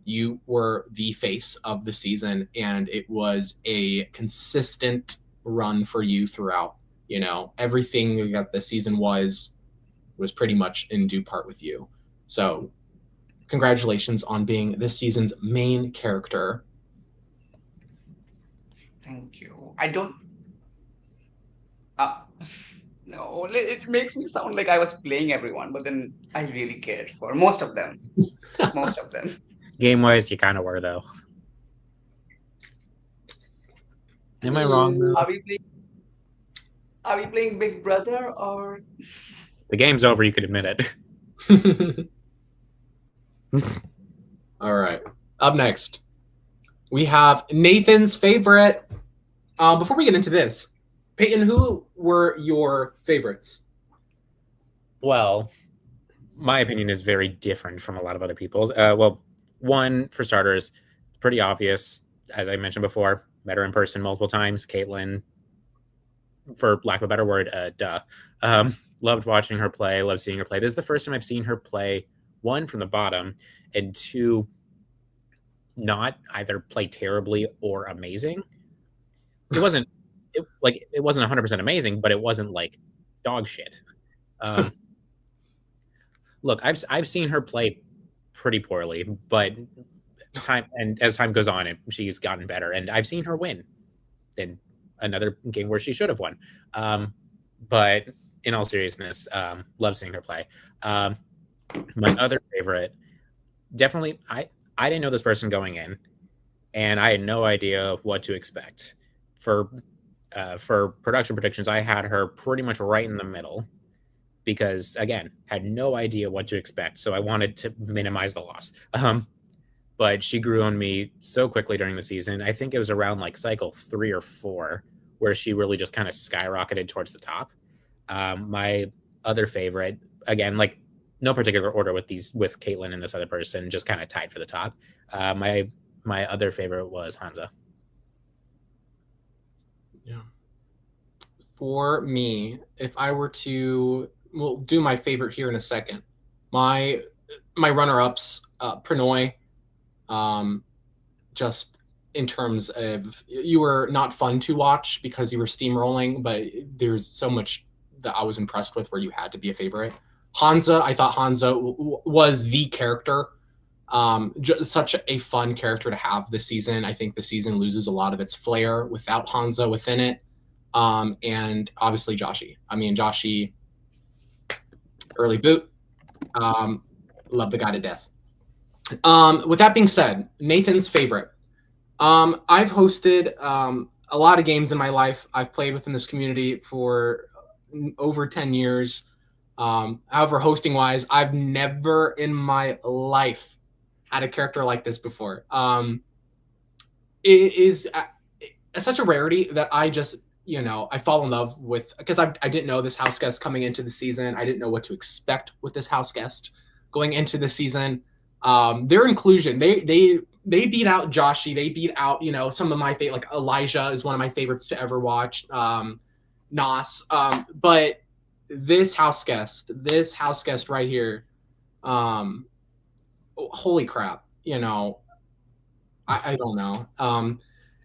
you were the face of the season, and it was a consistent run for you throughout. You know, everything that the season was pretty much in due part with you. So congratulations on being this season's main character. Thank you. I don't... no, it makes me sound like I was playing everyone, but then I really cared for most of them. Most of them. Game-wise, you kind of were, though. Am I wrong, though? Are we playing Big Brother or... The game's over, you could admit it. All right. Up next, we have Nathan's favorite. Before we get into this, Peyton, who were your favorites? Well, my opinion is very different from a lot of other people's. Well, one, for starters, pretty obvious. As I mentioned before, met her in person multiple times. Caitlin, for lack of a better word, duh. Loved watching her play, loved seeing her play. This is the first time I've seen her play, one, from the bottom, and two, not either play terribly or amazing. It wasn't 100% amazing, but it wasn't like dog shit. Look, I've seen her play pretty poorly, but as time goes on, she's gotten better, and I've seen her win in another game where she should have won. But in all seriousness, love seeing her play. My other favorite, definitely, I didn't know this person going in, and I had no idea what to expect. For production predictions, I had her pretty much right in the middle because, again, had no idea what to expect. So I wanted to minimize the loss. But she grew on me so quickly during the season. I think it was around like cycle 3 or 4 where she really just kind of skyrocketed towards the top. My other favorite, again, like no particular order with Caitlin and this other person, just kind of tied for the top. My other favorite was Hansa. Yeah. For me, if I were to, we'll do my favorite here in a second. My runner-ups, Pranoy, just in terms of you were not fun to watch because you were steamrolling, but there's so much that I was impressed with where you had to be a favorite. Hansa, I thought Hansa was the character. Such a fun character to have this season. I think the season loses a lot of its flair without Hansa within it. And obviously Joshi. I mean, Joshi, early boot. Love the guy to death. With that being said, Nathan's favorite. I've hosted a lot of games in my life. I've played within this community for over 10 years. However, hosting wise, I've never in my life had a character like this before. It is such a rarity that I just, I fall in love with, because I didn't know this house guest coming into the season. I didn't know what to expect with this house guest going into the season. Their inclusion, they beat out Joshi. They beat out, some of my favorite, like Elijah is one of my favorites to ever watch. Nas. But this house guest right here, holy crap, I don't know.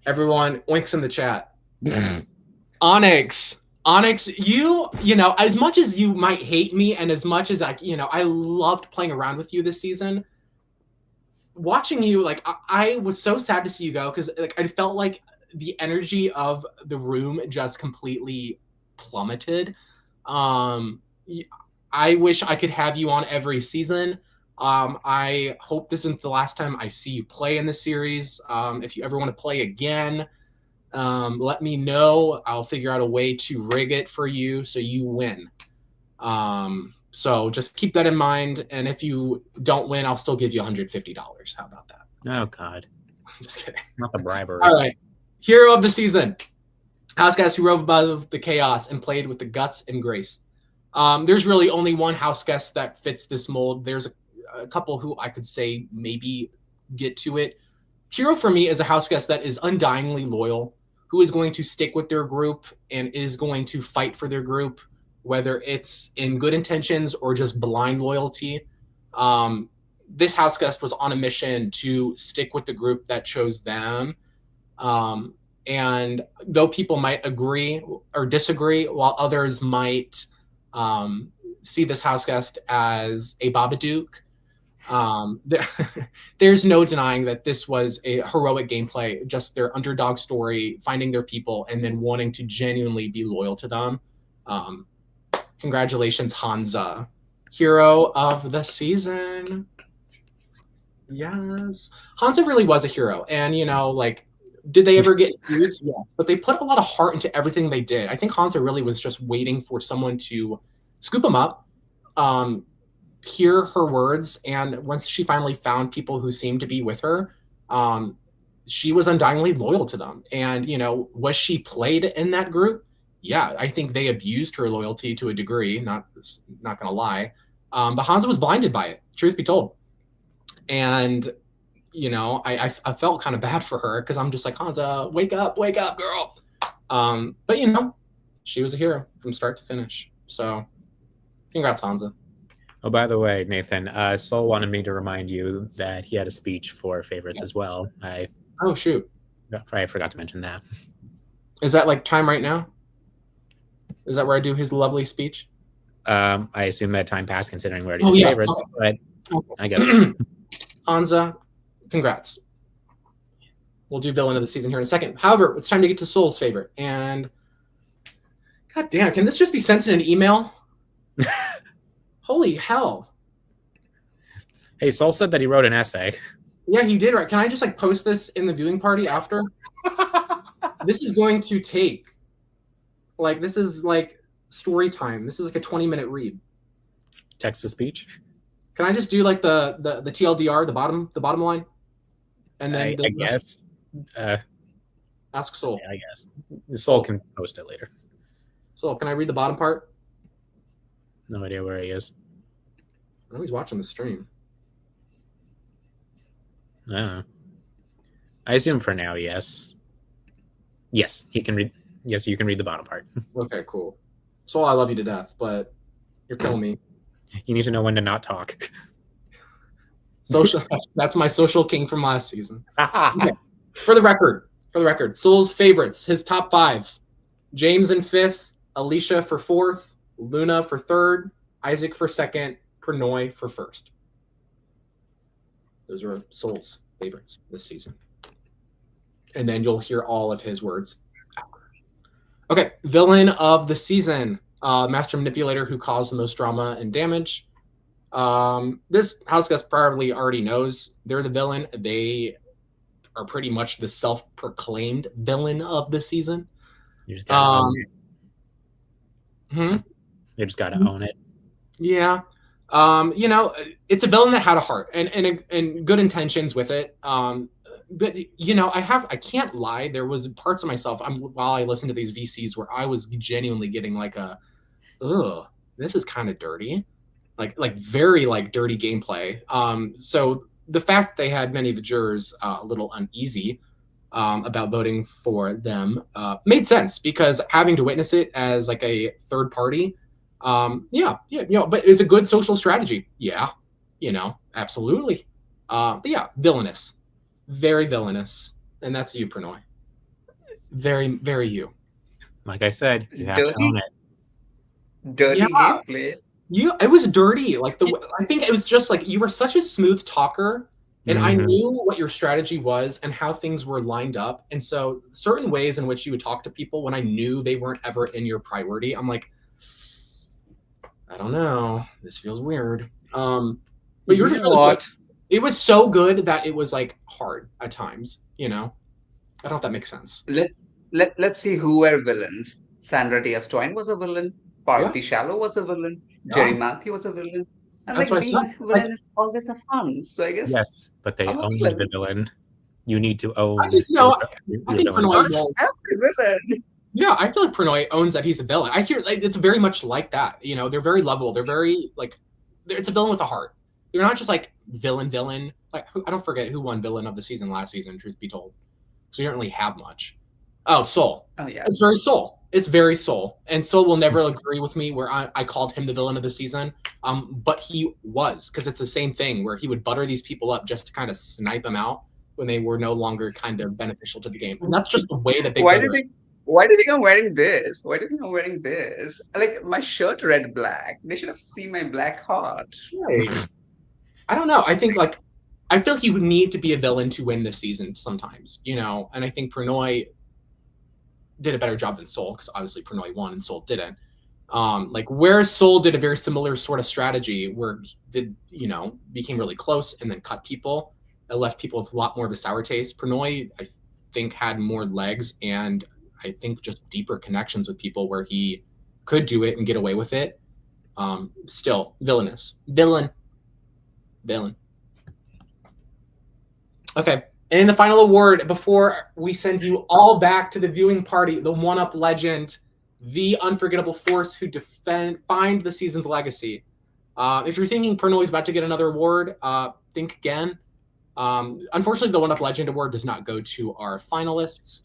Everyone, winks in the chat. Onyx, you know, as much as you might hate me and as much as I loved playing around with you this season, watching you, like, I was so sad to see you go because I felt like the energy of the room just completely plummeted. I wish I could have you on every season. I hope this isn't the last time I see you play in the series. If you ever want to play again, let me know. I'll figure out a way to rig it for you so you win. So just keep that in mind. And if you don't win, I'll still give you $150. How about that? Oh, God. Just kidding. Not the bribery. All right. Hero of the season. House guest who rode above the chaos and played with the guts and grace. There's really only one house guest that fits this mold. There's a couple who I could say maybe get to it. Hero for me is a house guest that is undyingly loyal, who is going to stick with their group and is going to fight for their group, whether it's in good intentions or just blind loyalty. This house guest was on a mission to stick with the group that chose them. And though people might agree or disagree, while others might see this house guest as a Babadook, there's no denying that this was a heroic gameplay, just their underdog story, finding their people, and then wanting to genuinely be loyal to them. Congratulations, Hansa. Hero of the season. Yes. Hansa really was a hero. And, did they ever get used? Yeah. But they put a lot of heart into everything they did. I think Hansa really was just waiting for someone to scoop him up, hear her words, and once she finally found people who seemed to be with her, she was undyingly loyal to them. And, was she played in that group? Yeah, I think they abused her loyalty to a degree, not gonna lie. But Hansa was blinded by it, truth be told. And I felt kind of bad for her because I'm just like, Hansa, wake up, girl. But she was a hero from start to finish. So congrats, Hansa. Oh, by the way, Nathan, Sol wanted me to remind you that he had a speech for favorites as well. Oh, shoot. I forgot to mention that. Is that like time right now? Is that where I do his lovely speech? I assume that time passed considering we already did favorites, okay. But I guess. Hansa, congrats. We'll do villain of the season here in a second. However, it's time to get to Sol's favorite. And god damn, can this just be sent in an email? Holy hell. Hey, Sol said that he wrote an essay. Yeah, he did, right? Can I just post this in the viewing party after? This is going to take this is story time. This is a 20-minute read. Text to speech. Can I just do the TLDR, the bottom line? And then I guess. Ask Sol. Yeah, I guess. Sol can post it later. Sol, can I read the bottom part? No idea where he is. I know he's watching the stream. I don't know. I assume for now, yes. Yes, he can read. Yes, you can read the bottom part. Okay, cool. Sol, I love you to death, but you're killing me. You need to know when to not talk. Social. That's my social king from last season. Okay. For the record, Soul's favorites, his top 5: James in 5th, Alicia for 4th, Luna for 3rd, Isaac for 2nd, Pranoy for 1st. Those are Soul's favorites this season. And then you'll hear all of his words after. Okay, villain of the season. Master Manipulator who caused the most drama and damage. This house guest probably already knows they're the villain. They are pretty much the self-proclaimed villain of the season. You just gotta own it. You just gotta own it. Yeah. It's a villain that had a heart and good intentions with it. But I can't lie. There was parts of myself while I listened to these VCs where I was genuinely getting like this is kind of dirty, like very like dirty gameplay. So the fact that they had many of the jurors a little uneasy about voting for them made sense, because having to witness it as like a third party, but it's a good social strategy. Yeah, absolutely. But yeah, villainous. Very villainous. And that's you, Pranoy. Very, very you. Like I said, you have to own it. Dirty gameplay. It was dirty. I think it was just like you were such a smooth talker, and I knew what your strategy was and how things were lined up. And so certain ways in which you would talk to people when I knew they weren't ever in your priority, I'm like, I don't know. This feels weird. But you're just really good. It was so good that it was like hard at times, I don't know if that makes sense. Let's see who were villains. Sandra Diaz Twine was a villain. Parvati Shallow was a villain. Jerry Matthew was a villain. And that's being a villain is always a fun. So I guess yes, but they owned the villain. You need to own. I think Pranoy villain. Yeah, I feel like Pranoy owns that he's a villain. I hear it's very much like that. They're very level. They're very it's a villain with a heart. They're not just like villain. Like I don't forget who won villain of the season last season, truth be told. So we don't really have much. Oh, Soul. Oh yeah. It's very Soul. It's very Soul. And Soul will never agree with me where I called him the villain of the season. But he was, because it's the same thing where he would butter these people up just to kind of snipe them out when they were no longer kind of beneficial to the game. And that's just the way that they Why do you think I'm wearing this? Why do you think I'm wearing this? Like my shirt red black. They should have seen my black heart. Right. I don't know. I think I feel like you would need to be a villain to win this season sometimes, and I think Pranoy did a better job than Soul, because obviously Pranoy won and Soul didn't. Where Soul did a very similar sort of strategy where he did, became really close and then cut people. It left people with a lot more of a sour taste. Pranoy, I think, had more legs and I think just deeper connections with people where he could do it and get away with it. Still, villainous. Villain. Okay. And the final award before we send you all back to the viewing party, the one-up legend, the unforgettable force who defined the season's legacy. If you're thinking Pranoy's about to get another award, think again. Unfortunately, the one-up legend award does not go to our finalists.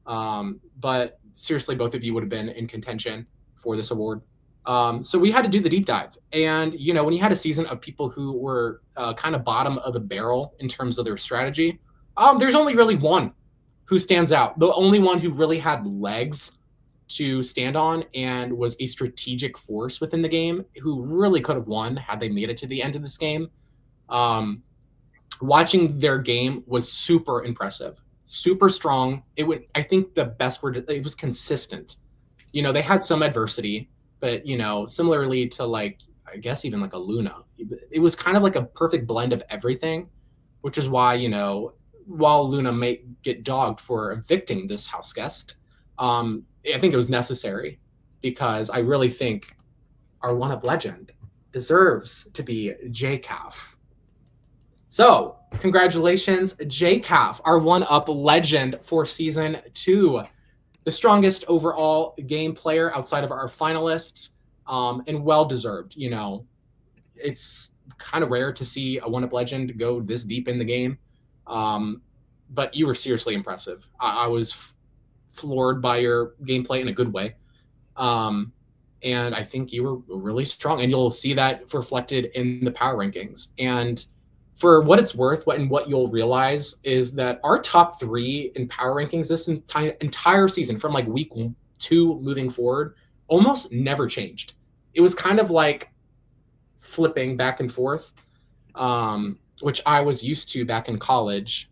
But seriously, both of you would have been in contention for this award. So we had to do the deep dive. And, when you had a season of people who were kind of bottom of the barrel in terms of their strategy, there's only really one who stands out. The only one who really had legs to stand on and was a strategic force within the game, who really could have won had they made it to the end of this game. Watching their game was super impressive, super strong. I think the best word, it was consistent. They had some adversity, but, similarly to I guess even like a Luna, it was kind of like a perfect blend of everything, which is why, while Luna may get dogged for evicting this house guest, I think it was necessary, because I really think our one-up legend deserves to be JCAF. So, congratulations, JCAF, our one-up legend for Season 2. The strongest overall game player outside of our finalists, and well-deserved. It's kind of rare to see a one-up legend go this deep in the game. But you were seriously impressive. I was floored by your gameplay in a good way. And I think you were really strong. And you'll see that reflected in the power rankings. And for what it's worth, what you'll realize is that our top 3 in power rankings this entire season, from like week 2 moving forward, almost never changed. It was kind of like flipping back and forth, which I was used to back in college.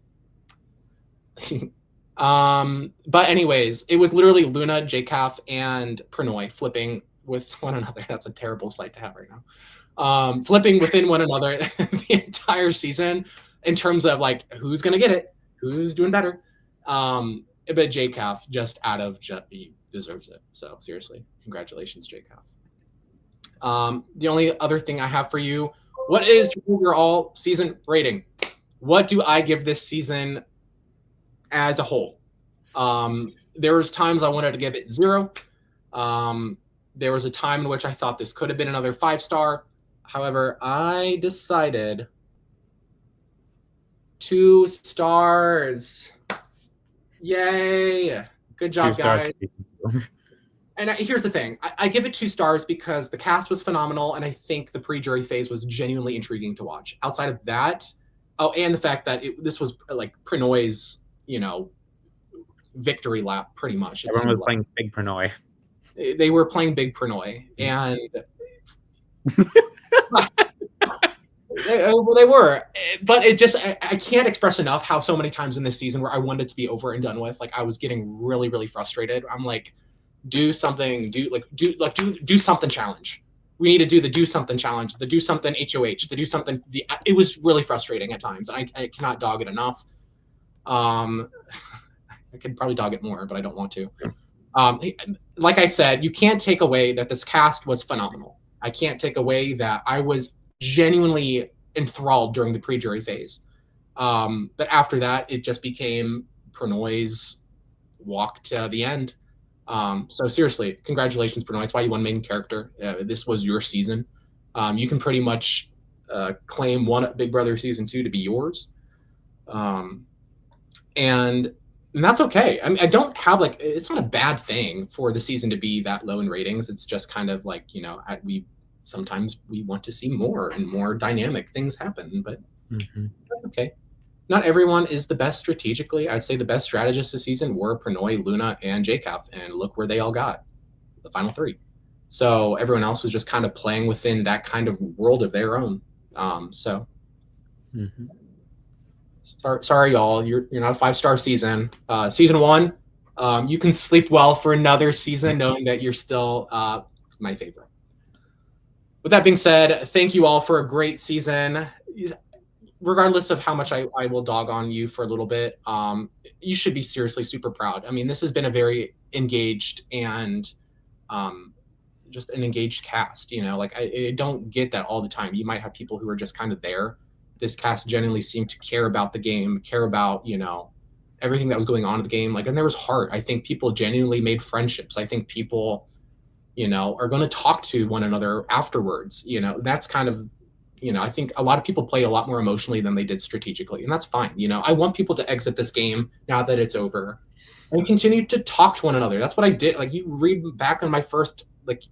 But anyways, it was literally Luna, JCAF, and PRANAY flipping with one another. That's a terrible sight to have right now. Flipping within one another the entire season in terms of like who's gonna get it, who's doing better. But JCAF just he deserves it. So seriously, congratulations, JCAF. The only other thing I have for you, what is your overall season rating? What do I give this season as a whole? There was times I wanted to give it 0. There was a time in which I thought this could have been another 5-star. However, I decided 2 stars. Yay. Good job, guys. And here's the thing. I give it 2 stars because the cast was phenomenal, and I think the pre-jury phase was genuinely intriguing to watch. Outside of that, and the fact that this was like PRANAY's, victory lap, pretty much. Everyone was playing Big PRANAY. They were playing Big PRANAY, and they were, but it just I can't express enough how so many times in this season where I wanted it to be over and done with. Like I was getting really, really frustrated. I'm like, do something, do something challenge. We need to do the do something challenge, the do something HOH, the do something. It was really frustrating at times. I cannot dog it enough. I could probably dog it more, but I don't want to. Like I said, you can't take away that this cast was phenomenal. I can't take away that I was genuinely enthralled during the pre-jury phase. But after that, it just became PRANAY's walk to the end. So seriously, congratulations, PRANAY. That's why you won main character. This was your season. You can pretty much claim Big Brother Season 2 to be yours. And that's okay. I mean, I don't have it's not a bad thing for the season to be that low in ratings. It's just kind of like, sometimes we want to see more and more dynamic things happen, but that's okay. Not everyone is the best strategically. I'd say the best strategists this season were PRANAY, Luna, and JCAF, and look where they all got, the final 3. So everyone else was just kind of playing within that kind of world of their own. Sorry, y'all. You're not a 5-star season. Season 1, you can sleep well for another season knowing that you're still my favorite. With that being said, thank you all for a great season. Regardless of how much I will dog on you for a little bit, you should be seriously super proud. I mean, this has been a very engaged and just an engaged cast. I don't get that all the time. You might have people who are just kind of there. This cast genuinely seemed to care about the game, care about, everything that was going on in the game. And there was heart. I think people genuinely made friendships. I think people, are going to talk to one another afterwards. That's kind of, I think a lot of people played a lot more emotionally than they did strategically, and that's fine. I want people to exit this game now that it's over and continue to talk to one another. That's what I did. Like, you read back on my first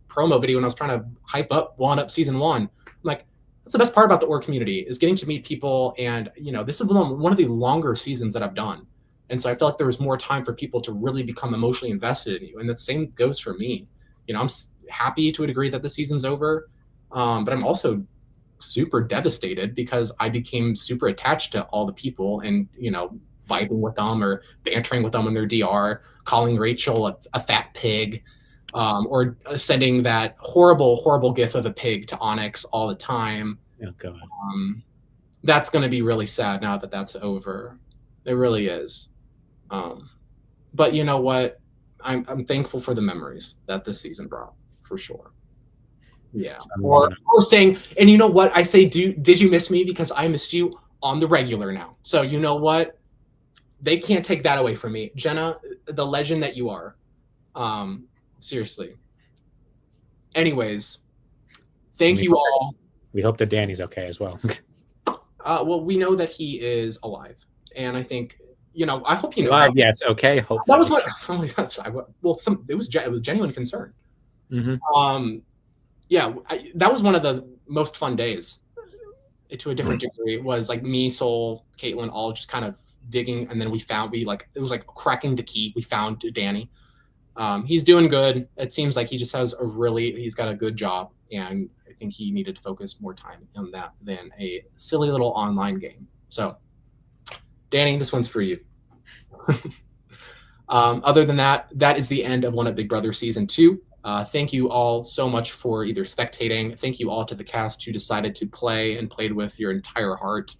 promo video when I was trying to hype up Season 1. I'm like, that's the best part about the org community, is getting to meet people. And, this is one of the longer seasons that I've done. And so I felt like there was more time for people to really become emotionally invested in you. And the same goes for me. I'm happy to a degree that the season's over, but I'm also super devastated because I became super attached to all the people and, vibing with them or bantering with them in their DR, calling Rachel a fat pig, or sending that horrible, horrible gif of a pig to Onyx all the time. Oh, God. That's going to be really sad now that that's over. It really is. But you know what? I'm thankful for the memories that this season brought, for sure. Yeah. Or saying, and you know what? I say, did you miss me? Because I missed you on the regular now. So you know what? They can't take that away from me. Jenna, the legend that you are. Seriously. Anyways, thank you all. We hope that Danny's okay as well. Well, we know that he is alive. And I think, I hope you know. Yes, okay. Hopefully. That was what. Oh my gosh. It was genuine concern. Mm-hmm. Yeah, that was one of the most fun days. to a different degree was like me, Soul, Caitlin, all just kind of digging, and then it was like cracking the key. We found Danny. He's doing good. It seems like he just has he's got a good job, and I think he needed to focus more time on that than a silly little online game. So, Danny, this one's for you. Other than that, that is the end of One Up Big Brother Season 2. Thank you all so much for either spectating. Thank you all to the cast who decided to play and played with your entire heart.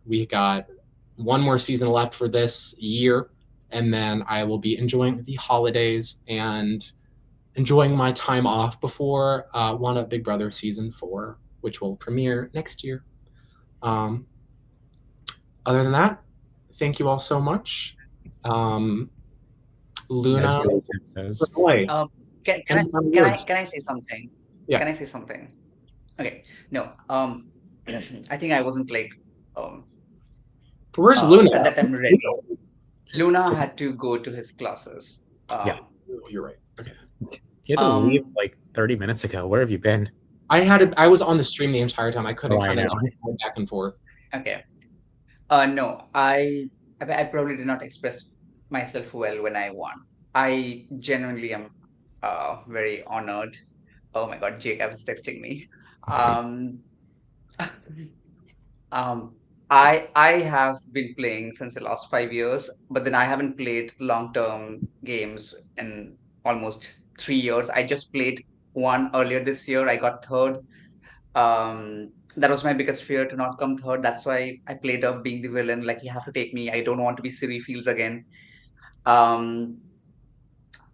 We got one more season left for this year, and then I will be enjoying the holidays and enjoying my time off before One Up Big Brother Season 4, which will premiere next year. Other than that, thank you all so much. Luna, can I say something? Yeah. Can I say something? Okay. No. I think I wasn't like. Where's Luna? At that time, ready. Luna had to go to his classes. Yeah, you're right. Okay. You had to leave like 30 minutes ago. Where have you been? I was on the stream the entire time. I couldn't kind of go back and forth. Okay. No, I probably did not express myself well when I won. I genuinely am very honored. Oh my God, Jacob is texting me. I have been playing since the last 5 years, but then I haven't played long-term games in almost 3 years. I just played one earlier this year. I got third. That was my biggest fear, to not come third. That's why I played up being the villain. Like, you have to take me. I don't want to be Siri Fields again. I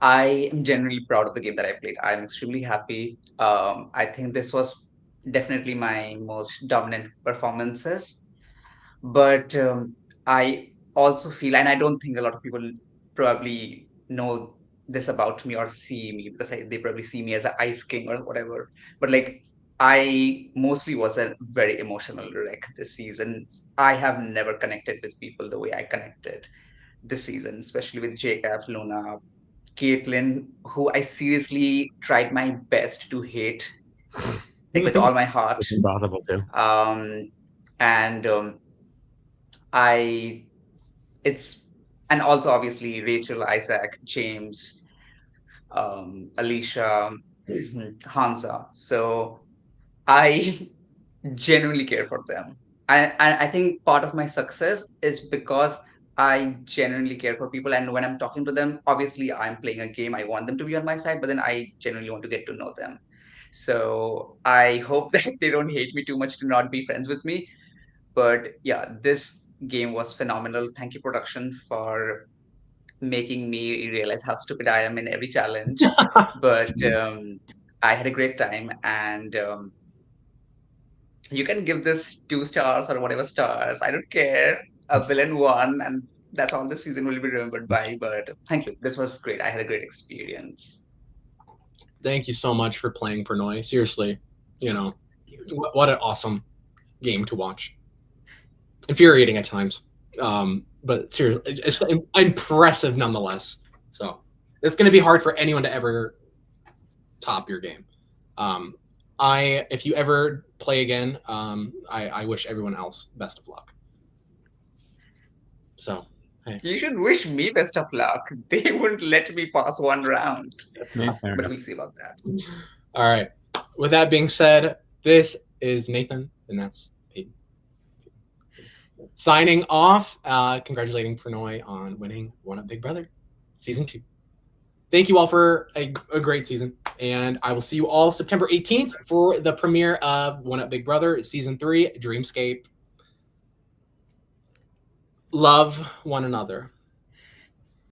am genuinely proud of the game that I played. I'm extremely happy. I think this was definitely my most dominant performances. But I also feel, and I don't think a lot of people probably know this about me or see me, because they probably see me as an ice king or whatever. But like, I mostly was a very emotional wreck this season. I have never connected with people the way I connected this season, especially with Jacob, Luna, Caitlin, who I seriously tried my best to hate, like with all my heart. It's impossible to. And and also obviously Rachel, Isaac, James, Alicia, Hansa. So I genuinely care for them. I think part of my success is because I genuinely care for people. And when I'm talking to them, obviously I'm playing a game. I want them to be on my side, but then I genuinely want to get to know them. So I hope that they don't hate me too much to not be friends with me. But yeah, this game was phenomenal. Thank you, production, for making me realize how stupid I am in every challenge. But I had a great time, and you can give this 2 stars or whatever stars. I don't care. A villain won, and that's all this season will be remembered by. But thank you. This was great. I had a great experience. Thank you so much for playing PRANAY. Seriously, what an awesome game to watch. Infuriating at times, but seriously, it's impressive nonetheless. So it's going to be hard for anyone to ever top your game. If you ever play again, I wish everyone else best of luck. So hey. You should wish me best of luck. They wouldn't let me pass one round. But we'll see about that. All right. With that being said, this is Nathan, and that's Peyton. Signing off, congratulating PRANAY on winning One Up Big Brother Season 2. Thank you all for a great season, and I will see you all September 18th for the premiere of One Up Big Brother Season 3, Dreamscape. Love one another.